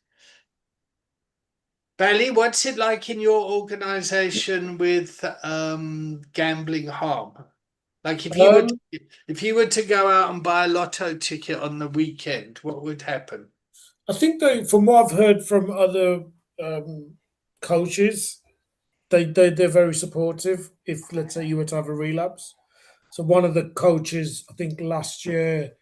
[SPEAKER 1] Bally, what's it like in your organization with gambling harm? Like
[SPEAKER 5] Um,
[SPEAKER 1] if you were to go out and buy a lotto ticket on the weekend, what would happen?
[SPEAKER 5] I think from what I've heard from other coaches, they're very supportive. If let's say you were to have a relapse, so one of the coaches, I think last year,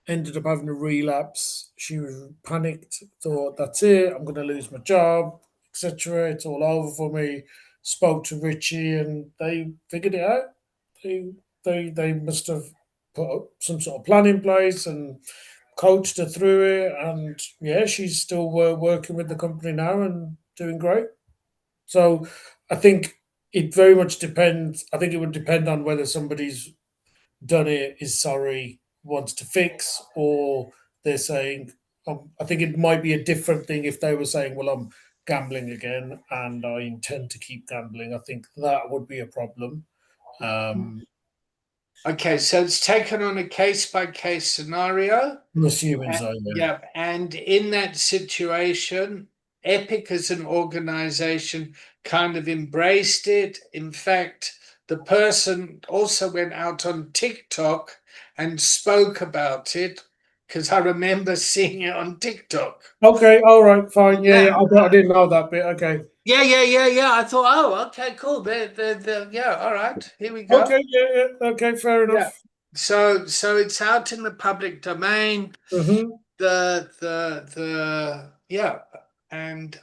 [SPEAKER 5] ended up having a relapse. She was panicked, thought that's it, I'm going to lose my job, etc. It's all over for me. Spoke to Richie, and they figured it out. They must have put some sort of plan in place and coached her through it. And yeah, she's still working with the company now and doing great. So I think it very much depends. I think it would depend on whether somebody's done it, is sorry, wants to fix, or they're saying, I think it might be a different thing if they were saying, well, I'm gambling again and I intend to keep gambling. I think that would be a problem. Um,
[SPEAKER 1] Okay, so it's taken on a case by case scenario.
[SPEAKER 5] I'm assuming so, yeah.
[SPEAKER 1] Yeah, and in that situation, Epic as an organization kind of embraced it. In fact, the person also went out on TikTok and spoke about it because I remember seeing it on TikTok.
[SPEAKER 5] Okay, all right, fine. Yeah,
[SPEAKER 1] Yeah.
[SPEAKER 5] I didn't know that bit. Okay.
[SPEAKER 1] Yeah. I thought, oh, okay, cool. Yeah, all right, here we go.
[SPEAKER 5] Okay, yeah. Okay, fair
[SPEAKER 1] Yeah.
[SPEAKER 5] enough.
[SPEAKER 1] So it's out in the public domain.
[SPEAKER 5] Mm-hmm.
[SPEAKER 1] The yeah, and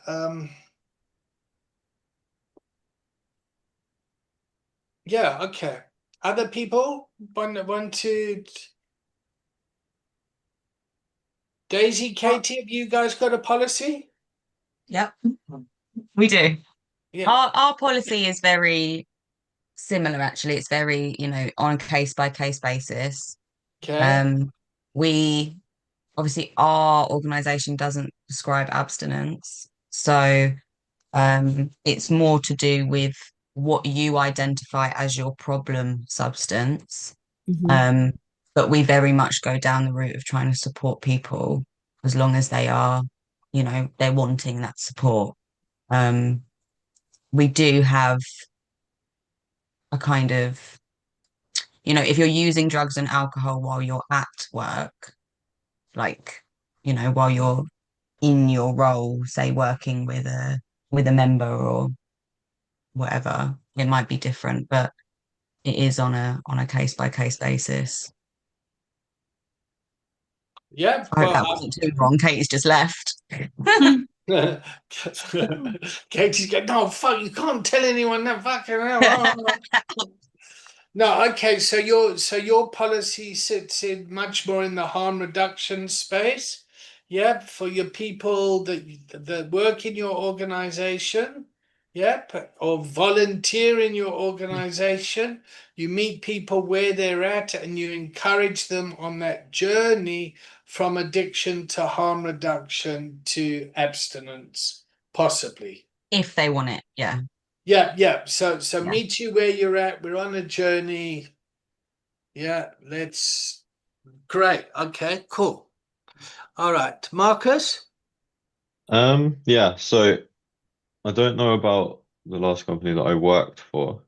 [SPEAKER 1] yeah, okay. Other people want to Daisy, Katie, have you guys got a policy?
[SPEAKER 4] Yep, we do.
[SPEAKER 1] Yeah.
[SPEAKER 4] Our policy is very similar, actually. It's very, on a case by case basis.
[SPEAKER 1] Okay.
[SPEAKER 4] We obviously our organization doesn't prescribe abstinence, so it's more to do with what you identify as your problem substance.
[SPEAKER 6] Mhm.
[SPEAKER 4] But we very much go down the route of trying to support people as long as they are, they're wanting that support. We do have a kind of, if you're using drugs and alcohol while you're at work, like, while you're in your role, say working with a member or whatever, it might be different, but it is on a case by case basis.
[SPEAKER 1] Yeah,
[SPEAKER 4] I hope that wasn't too wrong. Katie's just left.
[SPEAKER 1] Katie's going, no, fuck, you can't tell anyone that fucking hell. No, okay, so your policy sits in much more in the harm reduction space. Yeah, for your people that work in your organization. Yep, or volunteer in your organization. You meet people where they're at and you encourage them on that journey from addiction to harm reduction to abstinence, possibly.
[SPEAKER 4] If they want it, yeah.
[SPEAKER 1] Yeah. So
[SPEAKER 4] Yeah.
[SPEAKER 1] meet you where you're at. We're on a journey. Yeah, great. Okay, cool. All right. Marcus?
[SPEAKER 3] Yeah, so I don't know about the last company that I worked for,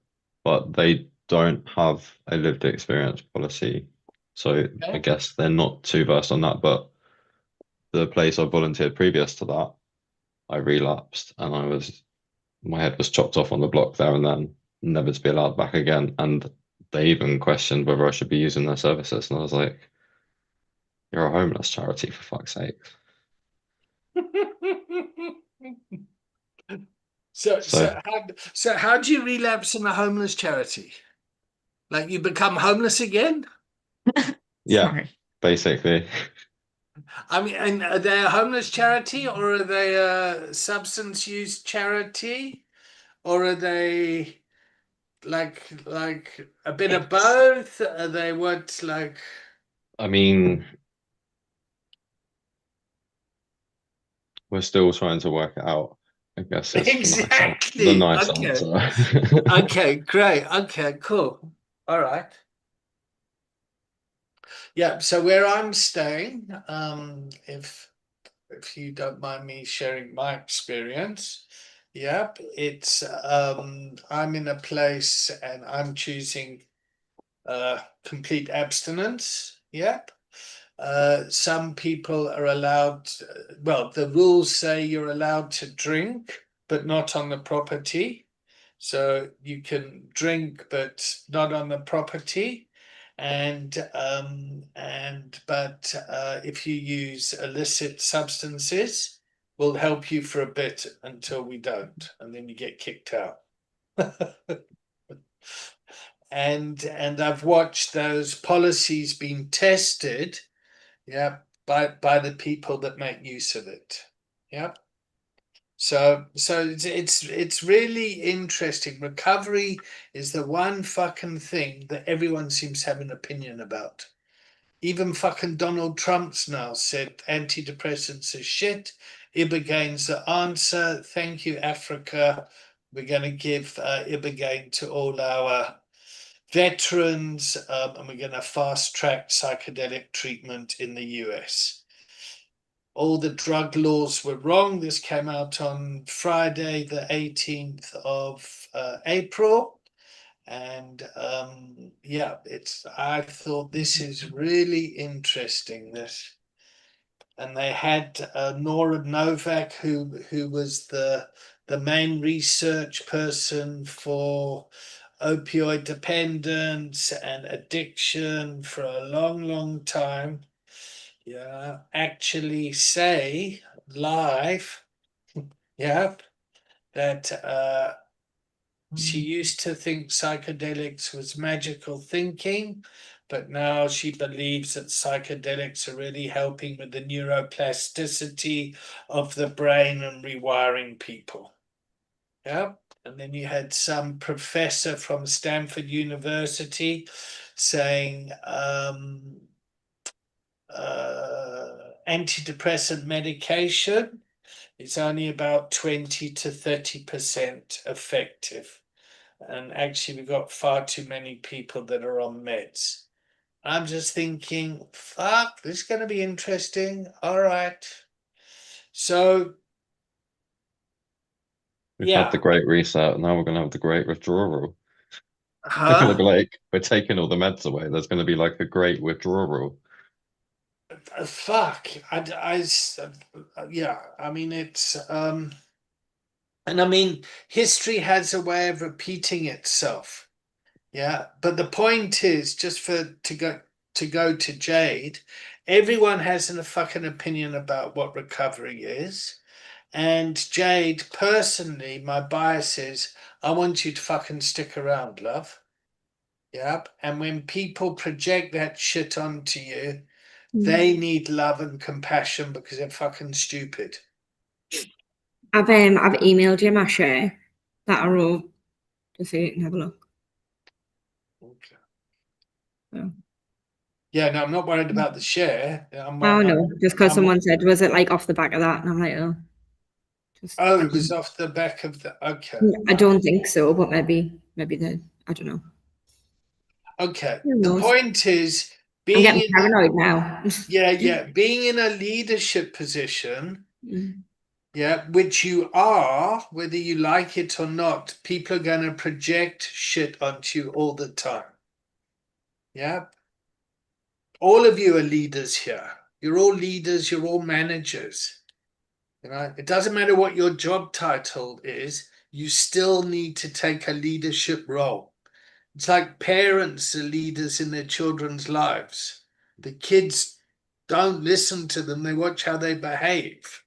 [SPEAKER 3] but they don't have a lived experience policy. So I
[SPEAKER 1] Okay.
[SPEAKER 3] guess they're not too versed on that. But the place I volunteered previous to that, I relapsed and my head was chopped off on the block there and then, never to be allowed back again. And they even questioned whether I should be using their services. And I was like, you're a homeless charity, for fuck's sake.
[SPEAKER 1] So
[SPEAKER 3] So
[SPEAKER 1] how do you relapse in a homeless charity? Like you become homeless again?
[SPEAKER 3] yeah,
[SPEAKER 4] Sorry.
[SPEAKER 3] basically.
[SPEAKER 1] I mean, and are they a homeless charity or are they a substance use charity? Or are they like a bit of both? Are they what like
[SPEAKER 3] I mean, we're still trying to work it out. I guess it's
[SPEAKER 1] Exactly.
[SPEAKER 3] the nice
[SPEAKER 1] Okay.
[SPEAKER 3] answer.
[SPEAKER 1] Okay, great. Okay, cool. All right. Yeah, so where I'm staying, if you don't mind me sharing my experience, yep, it's I'm in a place and I'm choosing complete abstinence. Yep. Some people are allowed, well, the rules say you're allowed to drink, but not on the property. So you can drink, but not on the property. But if you use illicit substances, we'll help you for a bit until we don't, and then you get kicked out. And I've watched those policies being tested, yeah, by the people that make use of it. Yeah. So it's really interesting. Recovery is the one fucking thing that everyone seems to have an opinion about. Even fucking Donald Trump's now said antidepressants are shit. Ibogaine the answer. Thank you, Africa. We're going to give Ibogaine to all our veterans, and we're going to fast track psychedelic treatment in the US. All the drug laws were wrong. This came out on Friday, the 18th of April. And yeah, I thought this is really interesting. And they had Nora Novak, who was the main research person for opioid dependence and addiction for a long, long time. Yeah, actually say live, yeah, that she used to think psychedelics was magical thinking, but now she believes that psychedelics are really helping with the neuroplasticity of the brain and rewiring people. Yeah. And then you had some professor from Stanford University saying antidepressant medication is only about 20 to 30% effective. And actually, we've got far too many people that are on meds. I'm just thinking, fuck, this is going to be interesting. All right. So,
[SPEAKER 3] We've had the
[SPEAKER 1] yeah.
[SPEAKER 3] Great Reset, and now we're going to have the Great Withdrawal. It's going to be
[SPEAKER 1] Huh?
[SPEAKER 3] like we're taking all the meds away. There's going to be like a great withdrawal.
[SPEAKER 1] Fuck. Yeah. I mean, and I mean, history has a way of repeating itself. Yeah. But the point is, just to go to Jade, everyone has a fucking opinion about what recovery is. And Jade, personally, my bias is I want you to fucking stick around, love. Yep. And when people project that shit onto you, they need love and compassion because they're fucking stupid.
[SPEAKER 6] I've emailed you my share that I wrote just so you can have a look.
[SPEAKER 1] Okay.
[SPEAKER 6] So.
[SPEAKER 1] Yeah, no, I'm not worried about the share.
[SPEAKER 6] Oh no, just because someone said, was it like off the back of that? And I'm like, oh, just.
[SPEAKER 1] Oh, it was off the back of the. Okay.
[SPEAKER 6] I don't think so, but maybe they. I don't know.
[SPEAKER 1] Okay.
[SPEAKER 6] Who
[SPEAKER 1] The
[SPEAKER 6] knows?
[SPEAKER 1] point is
[SPEAKER 6] I'm
[SPEAKER 1] being
[SPEAKER 6] getting
[SPEAKER 1] in
[SPEAKER 6] paranoid now.
[SPEAKER 1] yeah, being in a leadership position,
[SPEAKER 6] Mm.
[SPEAKER 1] yeah, which you are, whether you like it or not, people are going to project shit onto you all the time. Yeah. All of you are leaders here. You're all leaders, you're all managers. You know, it doesn't matter what your job title is, you still need to take a leadership role. It's like parents are leaders in their children's lives. The kids don't listen to them, they watch how they behave.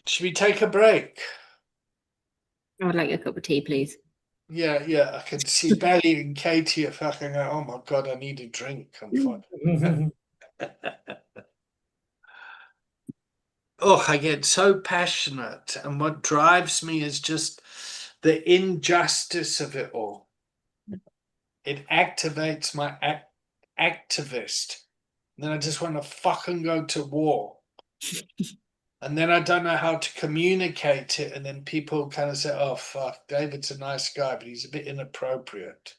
[SPEAKER 1] Should we take a break?
[SPEAKER 6] I would like a cup of tea, please.
[SPEAKER 1] Yeah, I can see Belly and Katie are fucking out. Oh my God, I need a drink. I'm fine. Oh, I get so passionate, and what drives me is just the injustice of it all. It activates my activist. And then I just want to fucking go to war. And then I don't know how to communicate it. And then people kind of say, oh, fuck, David's a nice guy, but he's a bit inappropriate,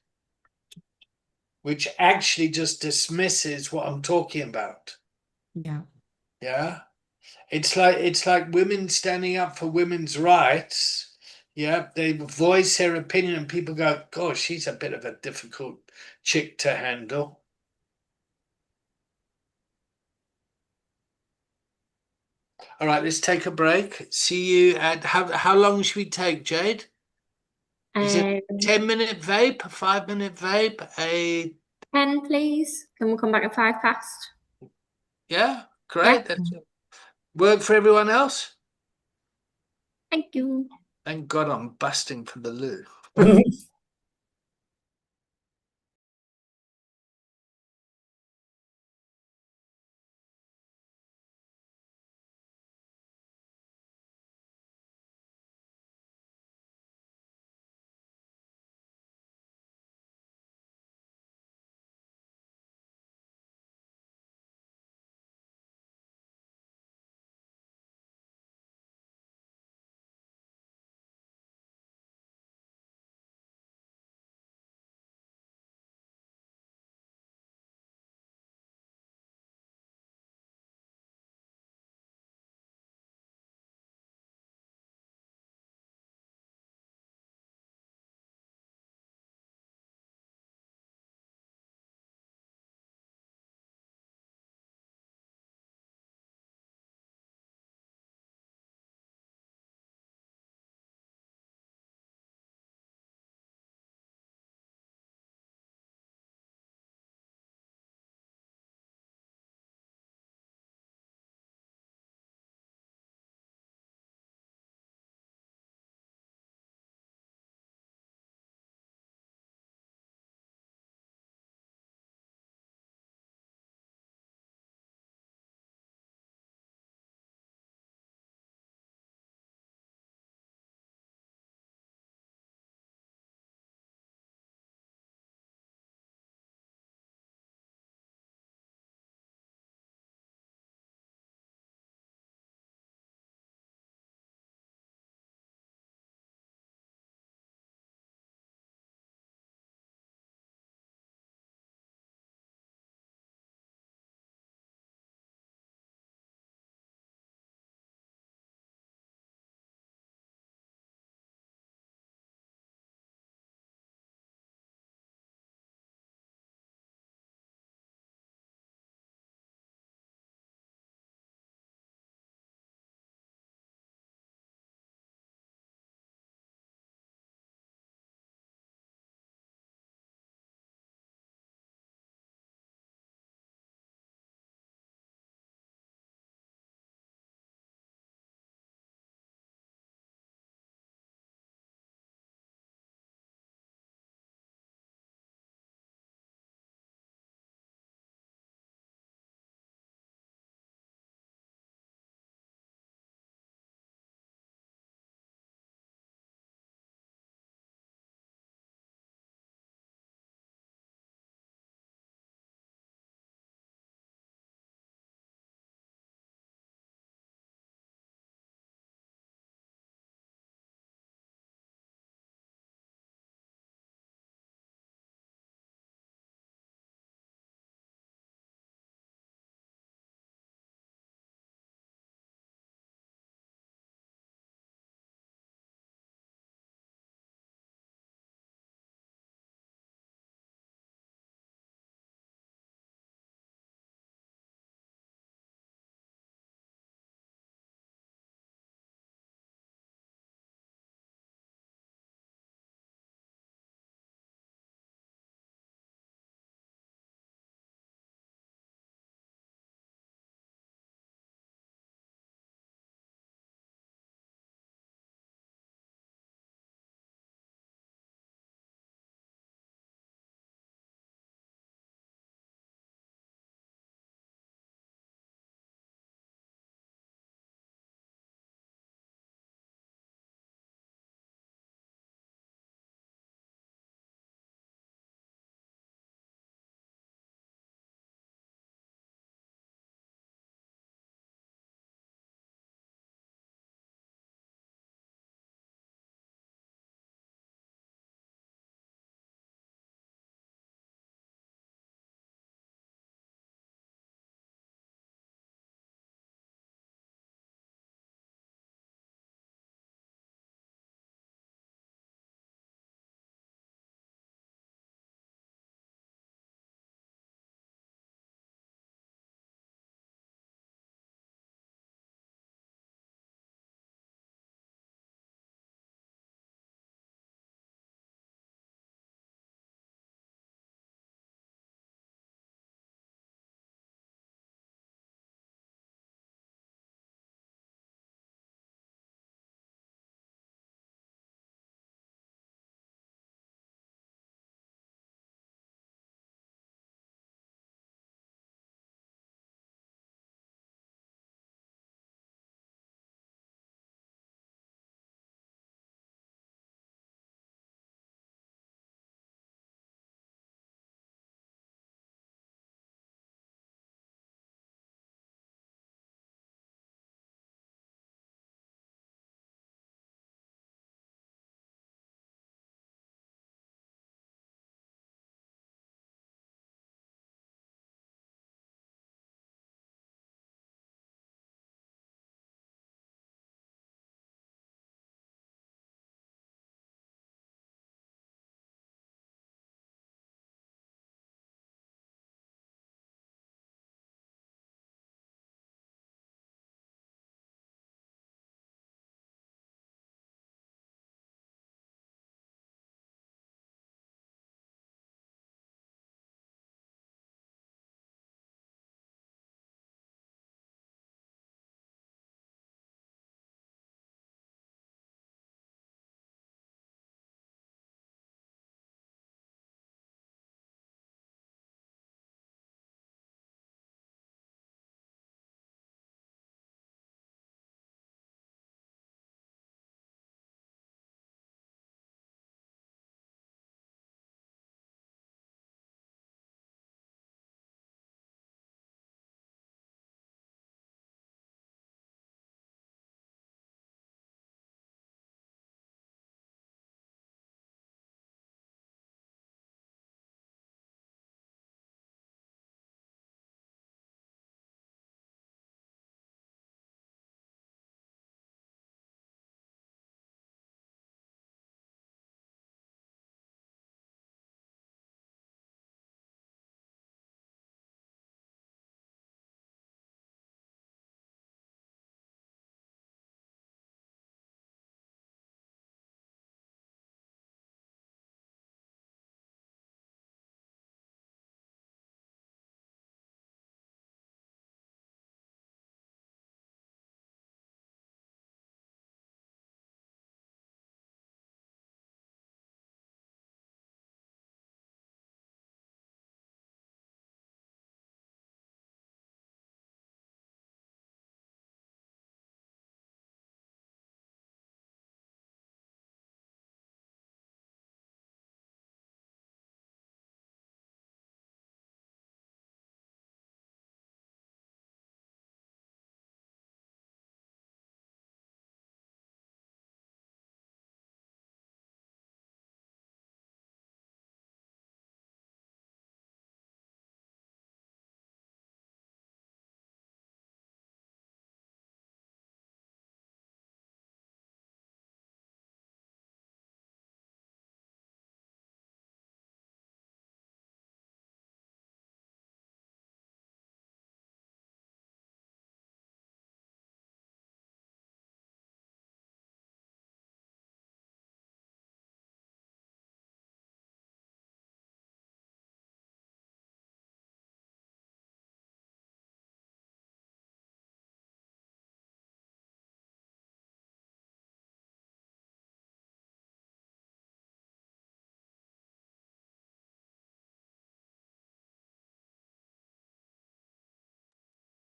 [SPEAKER 1] which actually just dismisses what I'm talking about.
[SPEAKER 4] Yeah.
[SPEAKER 1] Yeah. It's like women standing up for women's rights. Yeah. They voice their opinion and people go, gosh, she's a bit of a difficult chick to handle. All right, let's take a break. See you at how long should we take, Jade? Is it 10-minute vape, a 5-minute vape, a
[SPEAKER 6] 10, please. Can we come back at 5 past?
[SPEAKER 1] yeah, great. That's work for everyone else.
[SPEAKER 6] Thank you.
[SPEAKER 1] Thank God I'm busting for the loo.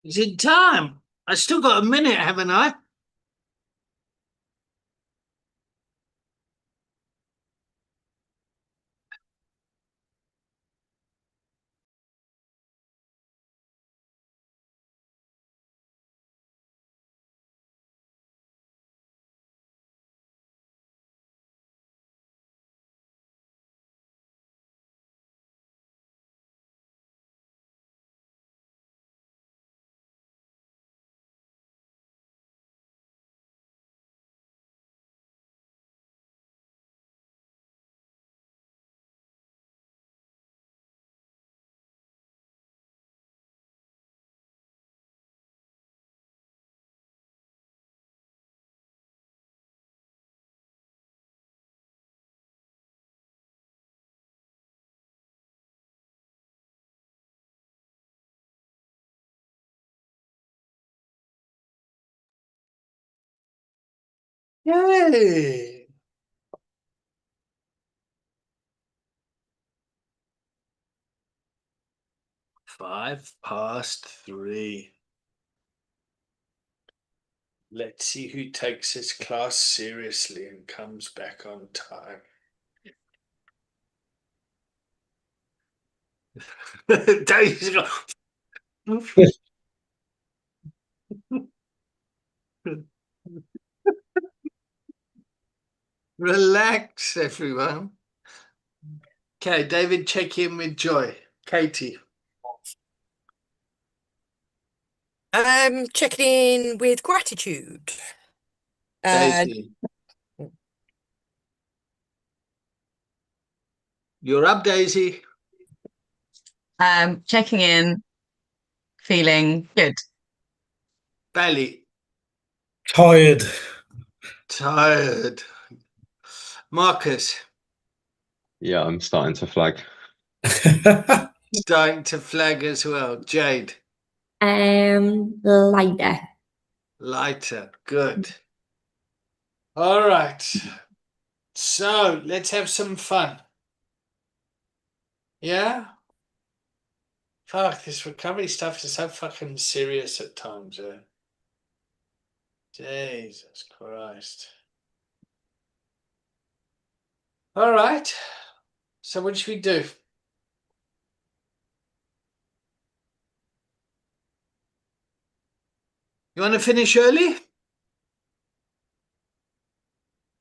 [SPEAKER 1] Is it time? I still got a minute, haven't I? Yay! Five past three. Let's see who takes his class seriously and comes back on time. Dave's got... Relax, everyone. Okay, David, check in with Joy. Katie.
[SPEAKER 2] Checking in with gratitude.
[SPEAKER 1] Daisy. You're up, Daisy.
[SPEAKER 4] Checking in, feeling good.
[SPEAKER 1] Bally.
[SPEAKER 5] Tired.
[SPEAKER 1] Tired. Marcus.
[SPEAKER 3] Yeah, I'm starting to flag.
[SPEAKER 1] Starting to flag as well. Jade.
[SPEAKER 6] Lighter.
[SPEAKER 1] Lighter. Good. All right. So let's have some fun. Yeah? Fuck, this recovery stuff is so fucking serious at times, eh? Jesus Christ. All right. So what should we do? You want to finish early?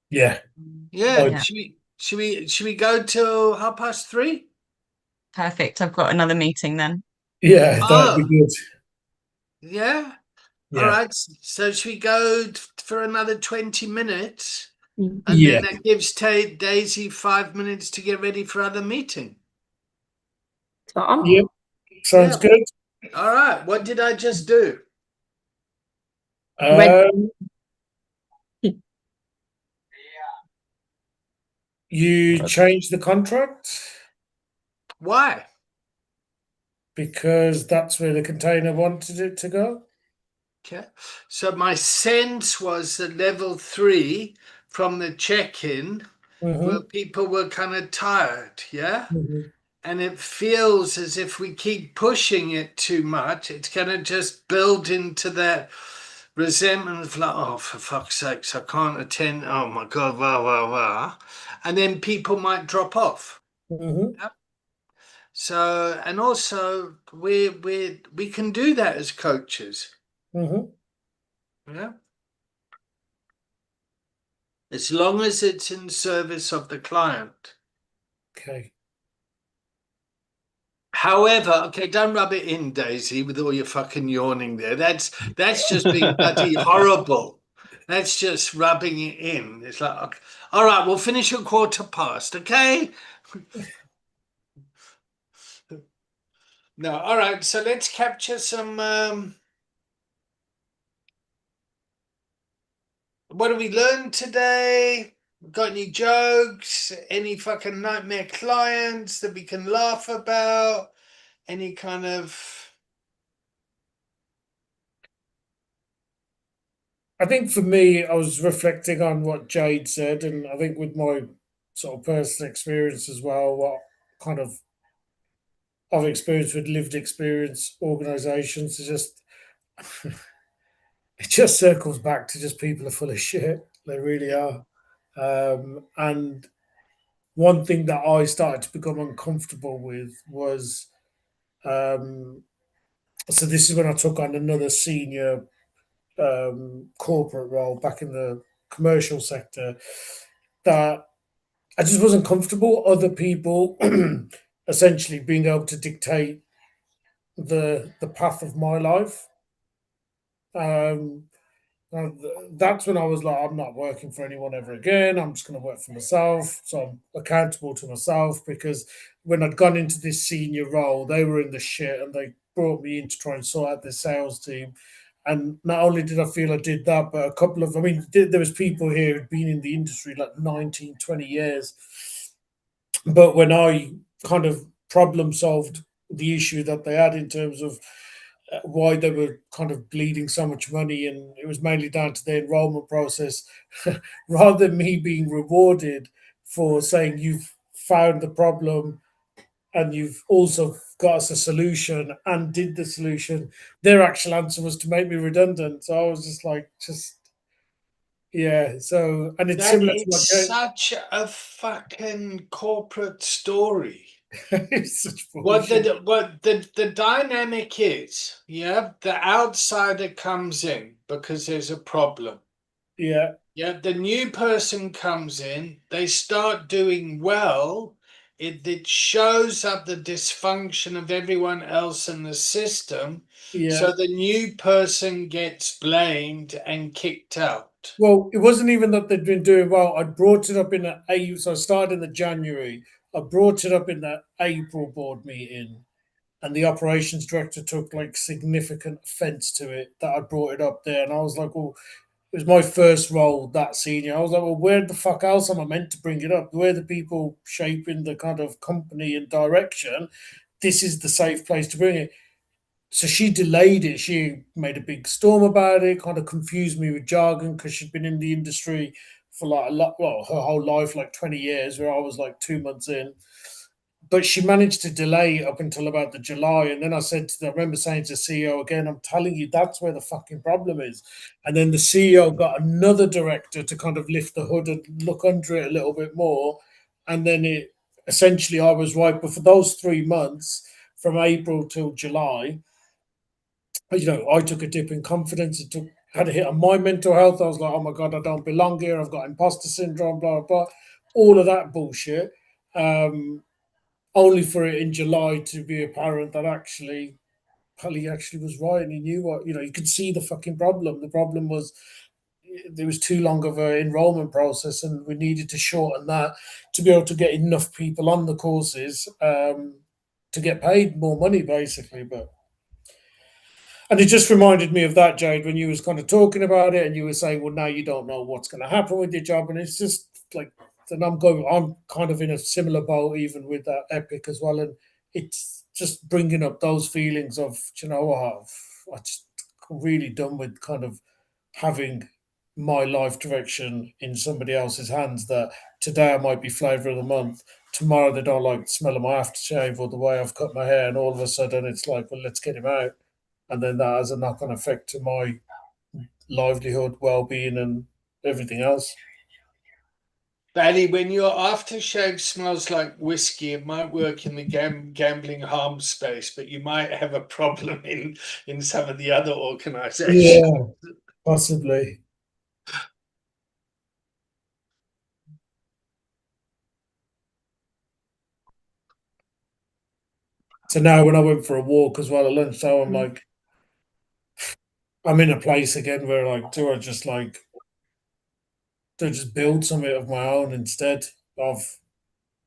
[SPEAKER 5] Yeah.
[SPEAKER 1] Yeah.
[SPEAKER 4] Yeah.
[SPEAKER 1] Should we go till 3:30?
[SPEAKER 4] Perfect. I've got another meeting then.
[SPEAKER 5] Yeah, that'd be
[SPEAKER 1] Oh,
[SPEAKER 5] good.
[SPEAKER 1] yeah. All
[SPEAKER 5] Yeah.
[SPEAKER 1] right. So should we go for another 20 minutes? And
[SPEAKER 5] Yeah.
[SPEAKER 1] then that gives Daisy 5 minutes to get ready for other meeting.
[SPEAKER 6] Spot on.
[SPEAKER 5] Yep. Sounds
[SPEAKER 1] Yeah.
[SPEAKER 5] good.
[SPEAKER 1] All right. What did I just do?
[SPEAKER 5] You changed the contract
[SPEAKER 1] Why?
[SPEAKER 5] because that's where the container wanted it to go.
[SPEAKER 1] Okay. So my sense was that level 3 from the check-in, where
[SPEAKER 5] Mm-hmm.
[SPEAKER 1] people were kind of tired, yeah?
[SPEAKER 5] Mm-hmm.
[SPEAKER 1] And it feels as if we keep pushing it too much, it's going to just build into that resentment of like, oh, for fuck's sakes, I can't attend. Oh my God, wow, wow, wow. And then people might drop off.
[SPEAKER 5] Mm-hmm.
[SPEAKER 1] Yeah. So, and also we can do that as coaches.
[SPEAKER 5] Mm-hmm.
[SPEAKER 1] Yeah. As long as it's in service of the client.
[SPEAKER 5] Okay.
[SPEAKER 1] However, okay, don't rub it in, Daisy, with all your fucking yawning there. That's just being bloody horrible. That's just rubbing it in. It's like, okay, all right, we'll finish at 1:15, okay? No, all right. So let's capture some. What did we learn today? Got any jokes? Any fucking nightmare clients that we can laugh about? Any kind of.
[SPEAKER 5] I think for me, I was reflecting on what Jade said, and I think with my sort of personal experience as well, what kind of I've experienced with lived experience organisations is just it just circles back to just people are full of shit. They really are. And one thing that I started to become uncomfortable with was so this is when I took on another senior corporate role back in the commercial sector, that I just wasn't comfortable other people essentially being able to dictate the path of my life. Um, And that's when I was like, I'm not working for anyone ever again. I'm just going to work for myself. So I'm accountable to myself, because when I'd gone into this senior role, they were in the shit and they brought me in to try and sort out the sales team. And not only did I feel I did that, but a couple of, I mean, there was people here who'd been in the industry like 19, 20 years. But when I kind of problem solved the issue that they had in terms of why they were kind of bleeding so much money, and it was mainly down to the enrollment process, rather than me being rewarded for saying you've found the problem and you've also got us a solution and did the solution, their actual answer was to make me redundant. So I was just like, just yeah. So, and it's
[SPEAKER 1] That
[SPEAKER 5] similar to
[SPEAKER 1] it's such a fucking corporate story.
[SPEAKER 5] it's such
[SPEAKER 1] What
[SPEAKER 5] bullshit.
[SPEAKER 1] the dynamic is, yeah, the outsider comes in because there's a problem.
[SPEAKER 5] Yeah,
[SPEAKER 1] Yeah, the new person comes in, they start doing well. It shows up the dysfunction of everyone else in the system.
[SPEAKER 5] yeah.
[SPEAKER 1] So the new person gets blamed and kicked out.
[SPEAKER 5] Well, it wasn't even that they'd been doing well. I brought it up in the A. So I started in the January. I brought it up in the April board meeting, and the operations director took like significant offence to it that I brought it up there. And I was like, well, it was my first role that senior. I was like, well, where the fuck else am I meant to bring it up? We're the people shaping the kind of company and direction. This is the safe place to bring it. So she delayed it. She made a big storm about it, kind of confused me with jargon because she'd been in the industry for like a lot, well, her whole life, like 20 years, where I was like 2 months in. But she managed to delay it up until about the July. And then I remember saying to the CEO again, I'm telling you, that's where the fucking problem is. And then the CEO got another director to kind of lift the hood and look under it a little bit more. And then it essentially, I was right. But for those 3 months, from April till July, I took a dip in confidence. Had a hit on my mental health. I was like, oh my God, I don't belong here. I've got imposter syndrome, blah, blah, blah. All of that bullshit. Only for it in July to be apparent that actually Pally actually was right and he knew what, you could see the fucking problem. The problem was there was too long of an enrollment process, and we needed to shorten that to be able to get enough people on the courses to get paid more money, basically. And it just reminded me of that, Jade, when you was kind of talking about it and you were saying, well, now you don't know what's going to happen with your job. And it's just like, and I'm kind of in a similar boat, even with that Epic as well. And it's just bringing up those feelings of, what, I'm just really done with kind of having my life direction in somebody else's hands, that today I might be flavour of the month. Tomorrow they don't like the smell of my aftershave or the way I've cut my hair. And all of a sudden it's like, well, let's get him out, and then that has a knock-on effect to my livelihood, well-being, and everything else.
[SPEAKER 1] Barry, when your aftershave smells like whiskey, it might work in the gambling harm space, but you might have a problem in some of the other organizations.
[SPEAKER 5] Yeah, possibly. So now when I went for a walk as well at lunchtime, I'm like, I'm in a place again where like, do I just build something of my own instead of,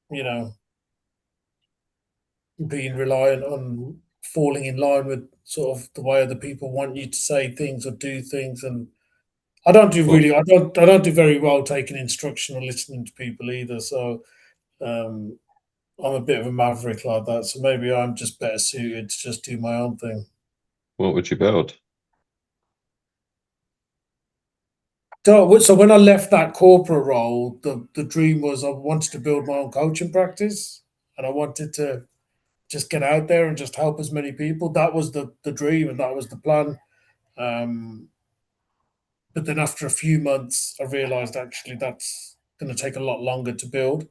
[SPEAKER 5] you know, being reliant on falling in line with sort of the way other people want you to say things or do things. And I don't do
[SPEAKER 3] Well,
[SPEAKER 5] really, I don't do very well taking instruction or listening to people either. So um, I'm a bit of a maverick like that. So maybe I'm just better suited to just do my own thing.
[SPEAKER 3] what would you build?
[SPEAKER 5] So when I left that corporate role, the dream was I wanted to build my own coaching practice, and I wanted to just get out there and just help as many people. That was the dream, and that was the plan. But then after a few months, I realised actually that's going to take a lot longer to build.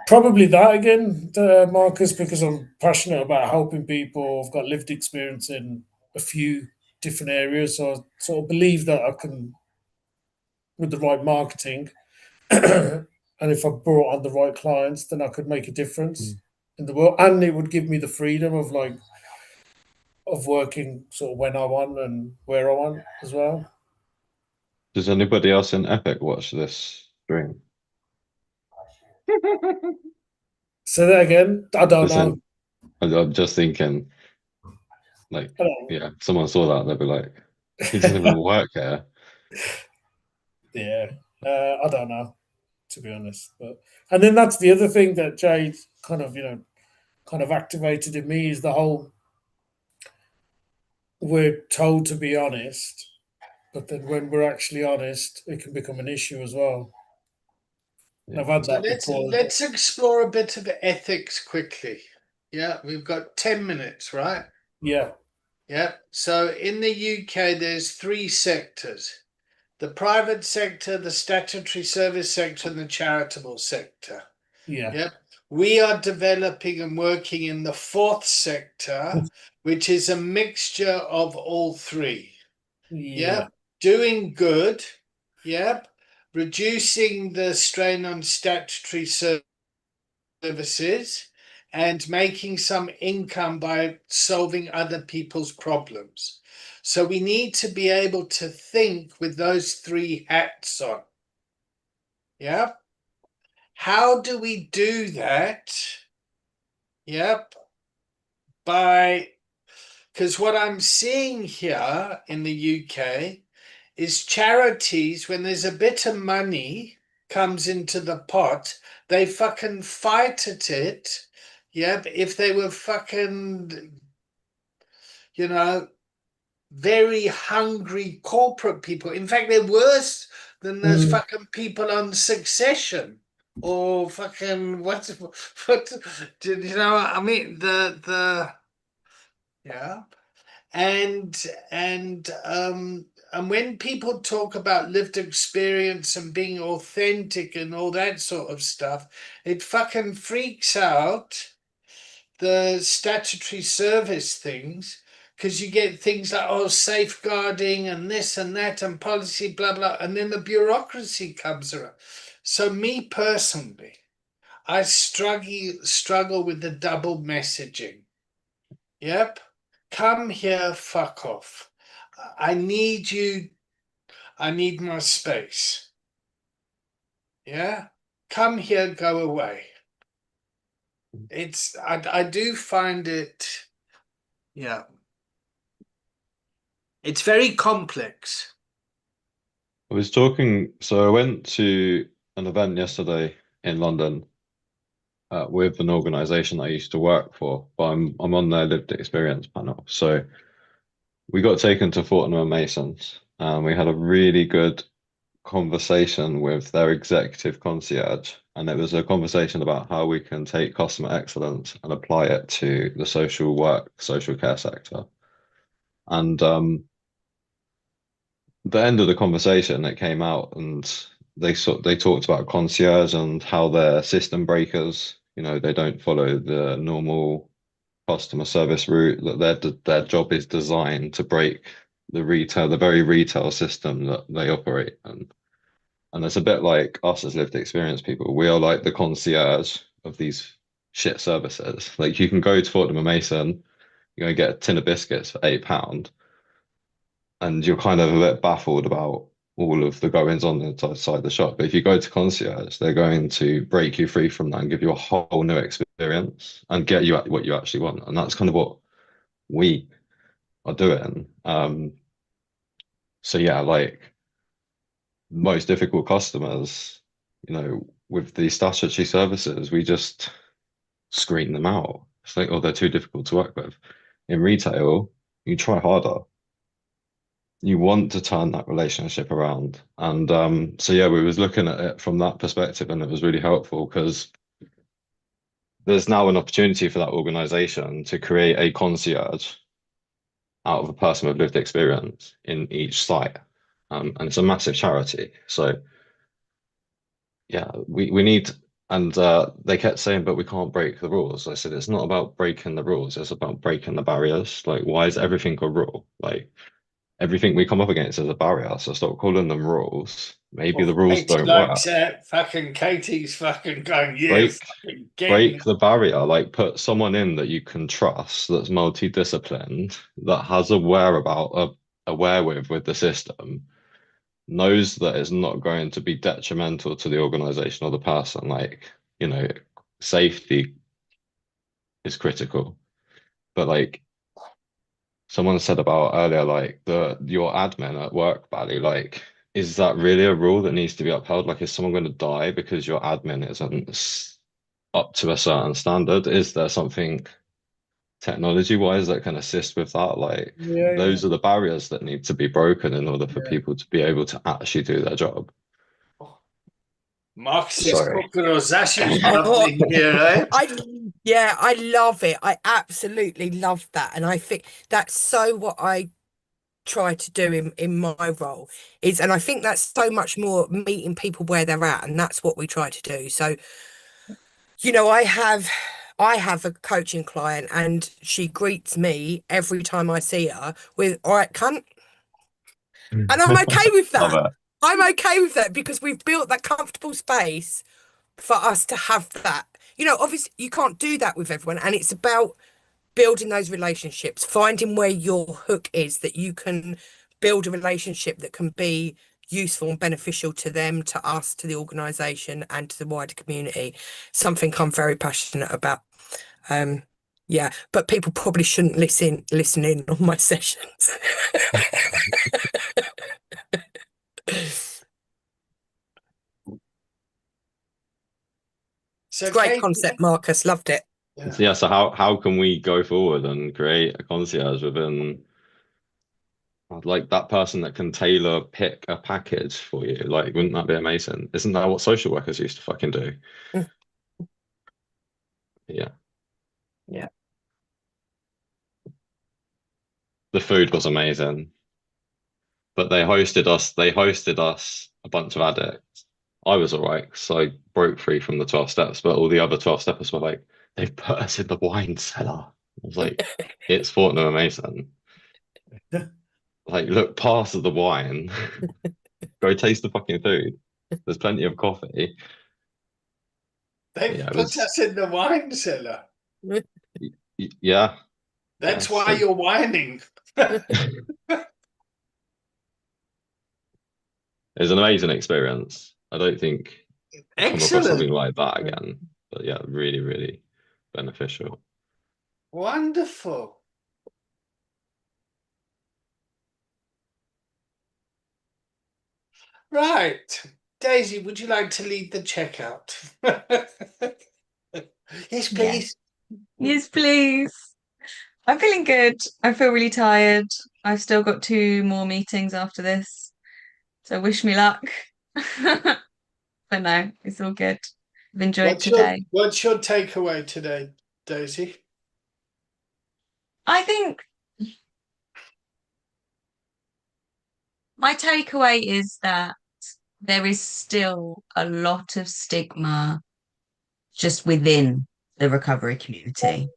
[SPEAKER 5] Probably that again, Marcus, because I'm passionate about helping people. I've got lived experience in a few different areas, so I sort of believe that I can, with the right marketing, and if I brought on the right clients, then I could make a difference in the world, and it would give me the freedom of working sort of when I want and where I want as well.
[SPEAKER 3] Does anybody else in Epic watch this stream?
[SPEAKER 5] Say that again. I don't know.
[SPEAKER 3] I'm just thinking, like, yeah, if someone saw that, they'd be like, he doesn't even work here.
[SPEAKER 5] Yeah, I don't know, to be honest. And then that's the other thing that Jade kind of activated in me is the whole we're told to be honest, but then when we're actually honest, it can become an issue as well.
[SPEAKER 3] Yeah.
[SPEAKER 5] I've had
[SPEAKER 1] So
[SPEAKER 5] that before.
[SPEAKER 1] let's explore a bit of ethics quickly. Yeah, we've got 10 minutes, right?
[SPEAKER 5] Yeah.
[SPEAKER 1] Yeah. So in the UK, there's 3 sectors: the private sector, the statutory service sector, and the charitable sector.
[SPEAKER 5] Yeah.
[SPEAKER 1] Yep. We are developing and working in the 4th sector, which is a mixture of all 3.
[SPEAKER 5] Yeah.
[SPEAKER 1] Yep. Doing good. Yep. Reducing the strain on statutory services and making some income by solving other people's problems. So we need to be able to think with those 3 hats on. Yeah. How do we do that? Yep. Because what I'm seeing here in the UK is charities, when there's a bit of money comes into the pot, they fucking fight at it. Yep. If they were fucking, very hungry corporate people. In fact, they're worse than those fucking people on Succession or fucking what do you know what I mean? Yeah. And when people talk about lived experience and being authentic and all that sort of stuff, it fucking freaks out the statutory service things, because you get things like safeguarding and this and that and policy blah blah, and then the bureaucracy comes around. So me personally, I struggle with the double messaging. Yep. Come here, fuck off. I need you. I need my space. Yeah. Come here, go away. I do find it, yeah. It's very complex.
[SPEAKER 3] I was talking, so I went to an event yesterday in London with an organization I used to work for, but I'm on their lived experience panel. So we got taken to Fortnum and Mason's, and we had a really good conversation with their executive concierge. And it was a conversation about how we can take customer excellence and apply it to the social work, social care sector. And the end of the conversation, it came out and they talked about concierge and how they're system breakers. They don't follow the normal customer service route, that their job is designed to break the very retail system that they operate. And it's a bit like us as lived experience people. We are like the concierge of these shit services. Like, you can go to Fortnum and Mason, you're gonna get a tin of biscuits for £8, and you're kind of a bit baffled about all of the goings on inside the shop. But if you go to concierge, they're going to break you free from that and give you a whole new experience and get you what you actually want. And that's kind of what we are doing. So yeah, like, most difficult customers, with these statutory services, we just screen them out. It's like, they're too difficult to work with. In retail, you try harder. You want to turn that relationship around. And so yeah, we was looking at it from that perspective, and it was really helpful because there's now an opportunity for that organization to create a concierge out of a person with lived experience in each site. And it's a massive charity. So yeah, we need, and they kept saying, but we can't break the rules. I said, it's not about breaking the rules, it's about breaking the barriers. Like, why is everything a rule? Like, everything we come up against is a barrier. So stop calling them rules. Maybe the rules
[SPEAKER 1] Katie
[SPEAKER 3] don't
[SPEAKER 1] likes
[SPEAKER 3] work.
[SPEAKER 1] it. Fucking Katie's fucking going, yeah,
[SPEAKER 3] Break
[SPEAKER 1] fucking getting
[SPEAKER 3] break the barrier. Like, put someone in that you can trust, that's multidisciplined, that has a whereabout, aware with the system, knows that it's not going to be detrimental to the organization or the person. Like, you know, safety is critical. But like someone said about earlier, like your admin at work, Bally, like, is that really a rule that needs to be upheld? Like, is someone going to die because your admin isn't up to a certain standard? Is there something technology wise that can assist with that? Like, those are the barriers that need to be broken in order for people to be able to actually do their job.
[SPEAKER 1] Marxist
[SPEAKER 3] Sorry.
[SPEAKER 1] Zashi's bubbling here, eh?
[SPEAKER 2] I love it. I absolutely love that. And I think that's so what I try to do in my role is, and I think that's so much more meeting people where they're at, and that's what we try to do. So, you know, I have a coaching client and she greets me every time I see her with, all right, cunt. And I'm okay with that. I'm okay with that because we've built that comfortable space for us to have that. You know, obviously you can't do that with everyone, and it's about building those relationships, finding where your hook is, that you can build a relationship that can be useful and beneficial to them, to us, to the organization, and to the wider community. Something I'm very passionate about. Yeah, but people probably shouldn't listen in on my sessions.
[SPEAKER 1] So
[SPEAKER 2] Great
[SPEAKER 1] Katie,
[SPEAKER 2] concept, Marcus. Loved it.
[SPEAKER 3] Yeah, so how can we go forward and create a concierge within, like, that person that can tailor pick a package for you? Like, wouldn't that be amazing? Isn't that what social workers used to fucking do? Yeah.
[SPEAKER 2] Yeah.
[SPEAKER 3] The food was amazing, but they hosted us a bunch of addicts. I was all right, so I broke free from the 12 steps, but all the other 12 steppers were like, they've put us in the wine cellar. I was like, it's Fortnum Mason. Like, look past the wine. Go taste the fucking food. There's plenty of coffee.
[SPEAKER 1] they've
[SPEAKER 3] Yeah, it
[SPEAKER 1] put
[SPEAKER 3] was.
[SPEAKER 1] us in the wine cellar.
[SPEAKER 3] Yeah.
[SPEAKER 1] That's
[SPEAKER 3] Yeah,
[SPEAKER 1] why
[SPEAKER 3] so
[SPEAKER 1] you're whining.
[SPEAKER 3] it's an amazing experience. I don't think I'll come across something
[SPEAKER 1] Excellent.
[SPEAKER 3] like that again. But yeah, really, really beneficial.
[SPEAKER 1] Wonderful. Right. Daisy, would you like to lead the checkout? Yes, please.
[SPEAKER 4] Yes, please. I'm feeling good. I feel really tired. I've still got 2 more meetings after this. So wish me luck. But no, it's all good. I've enjoyed today.
[SPEAKER 1] What's your takeaway today, Daisy?
[SPEAKER 4] I think my takeaway is that there is still a lot of stigma just within the recovery community,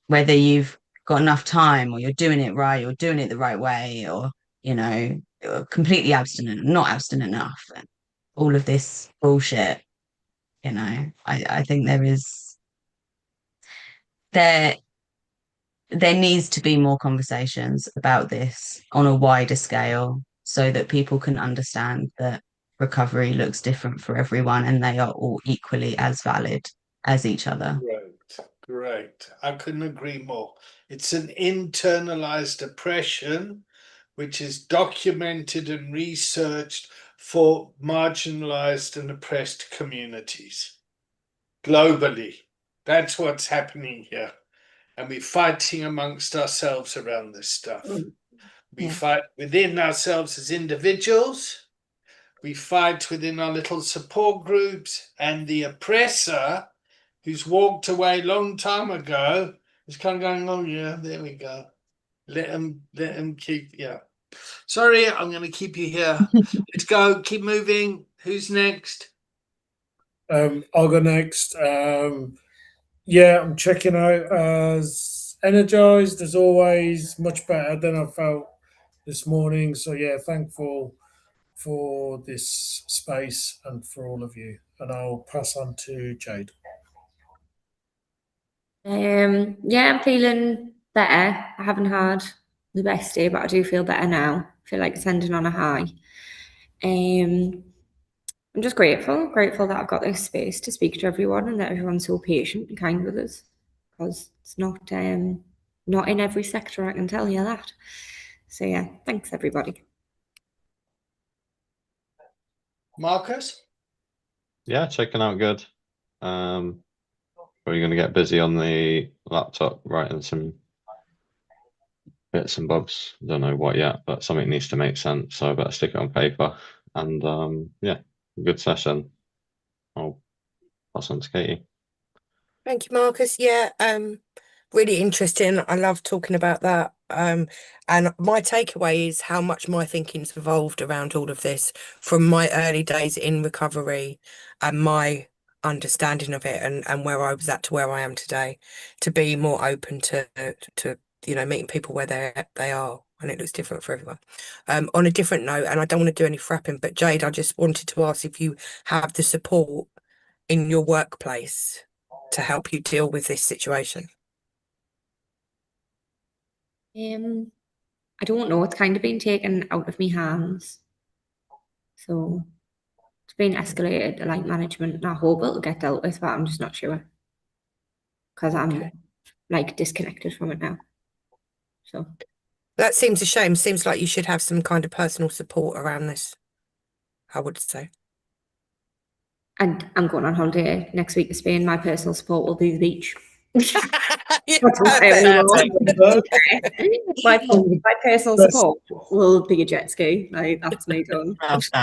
[SPEAKER 4] whether you've got enough time or you're doing it right or doing it the right way, or, you know, you're completely abstinent, not abstinent enough, and all of this bullshit. You know, I think there there needs to be more conversations about this on a wider scale so that people can understand that recovery looks different for everyone and they are all equally as valid as each other.
[SPEAKER 1] Great. I couldn't agree more. It's an internalized oppression which is documented and researched for marginalized and oppressed communities globally. That's what's happening here. And we're fighting amongst ourselves around this stuff. We fight within ourselves as individuals. We fight within our little support groups, and the oppressor who's walked away a long time ago is kind of going, oh yeah, there we go. Let them keep. Yeah. Sorry, I'm going to keep you here. Let's go. Keep moving. Who's next?
[SPEAKER 5] I'll go next. Yeah, I'm checking out as energized as always, much better than I felt this morning. So yeah, thankful for this space and for all of you. And I'll pass on to Jade.
[SPEAKER 6] Yeah, I'm feeling better. I haven't had the best day, but I do feel better now. I feel like it's ending on a high. I'm just grateful that I've got this space to speak to everyone and that everyone's so patient and kind with us, because it's not in every sector, I can tell you that. So yeah, thanks everybody.
[SPEAKER 1] Marcus?
[SPEAKER 3] Yeah, checking out good. We're going to get busy on the laptop writing some bits and bobs. Don't know what yet, but something needs to make sense, so I better stick it on paper. And yeah, good session. I'll pass on to Katie.
[SPEAKER 2] Thank you, Marcus. Yeah, really interesting. I love talking about that. And my takeaway is how much my thinking's evolved around all of this from my early days in recovery and my understanding of it and where I was at to where I am today, to be more open to meeting people where they are, and it looks different for everyone. On a different note, and I don't want to do any frapping, but Jade, I just wanted to ask if you have the support in your workplace to help you deal with this situation.
[SPEAKER 6] I don't know, it's kind of been taken out of my hands. So it's been escalated to like management, and I hope it'll get dealt with, but I'm just not sure. Because I'm like disconnected from it now. So
[SPEAKER 2] that seems a shame. Seems like you should have some kind of personal support around this, I would say.
[SPEAKER 6] And I'm going on holiday next week to Spain. My personal support will be the beach.
[SPEAKER 2] Yeah,
[SPEAKER 6] my personal support will be a jet ski. Like, that's me done.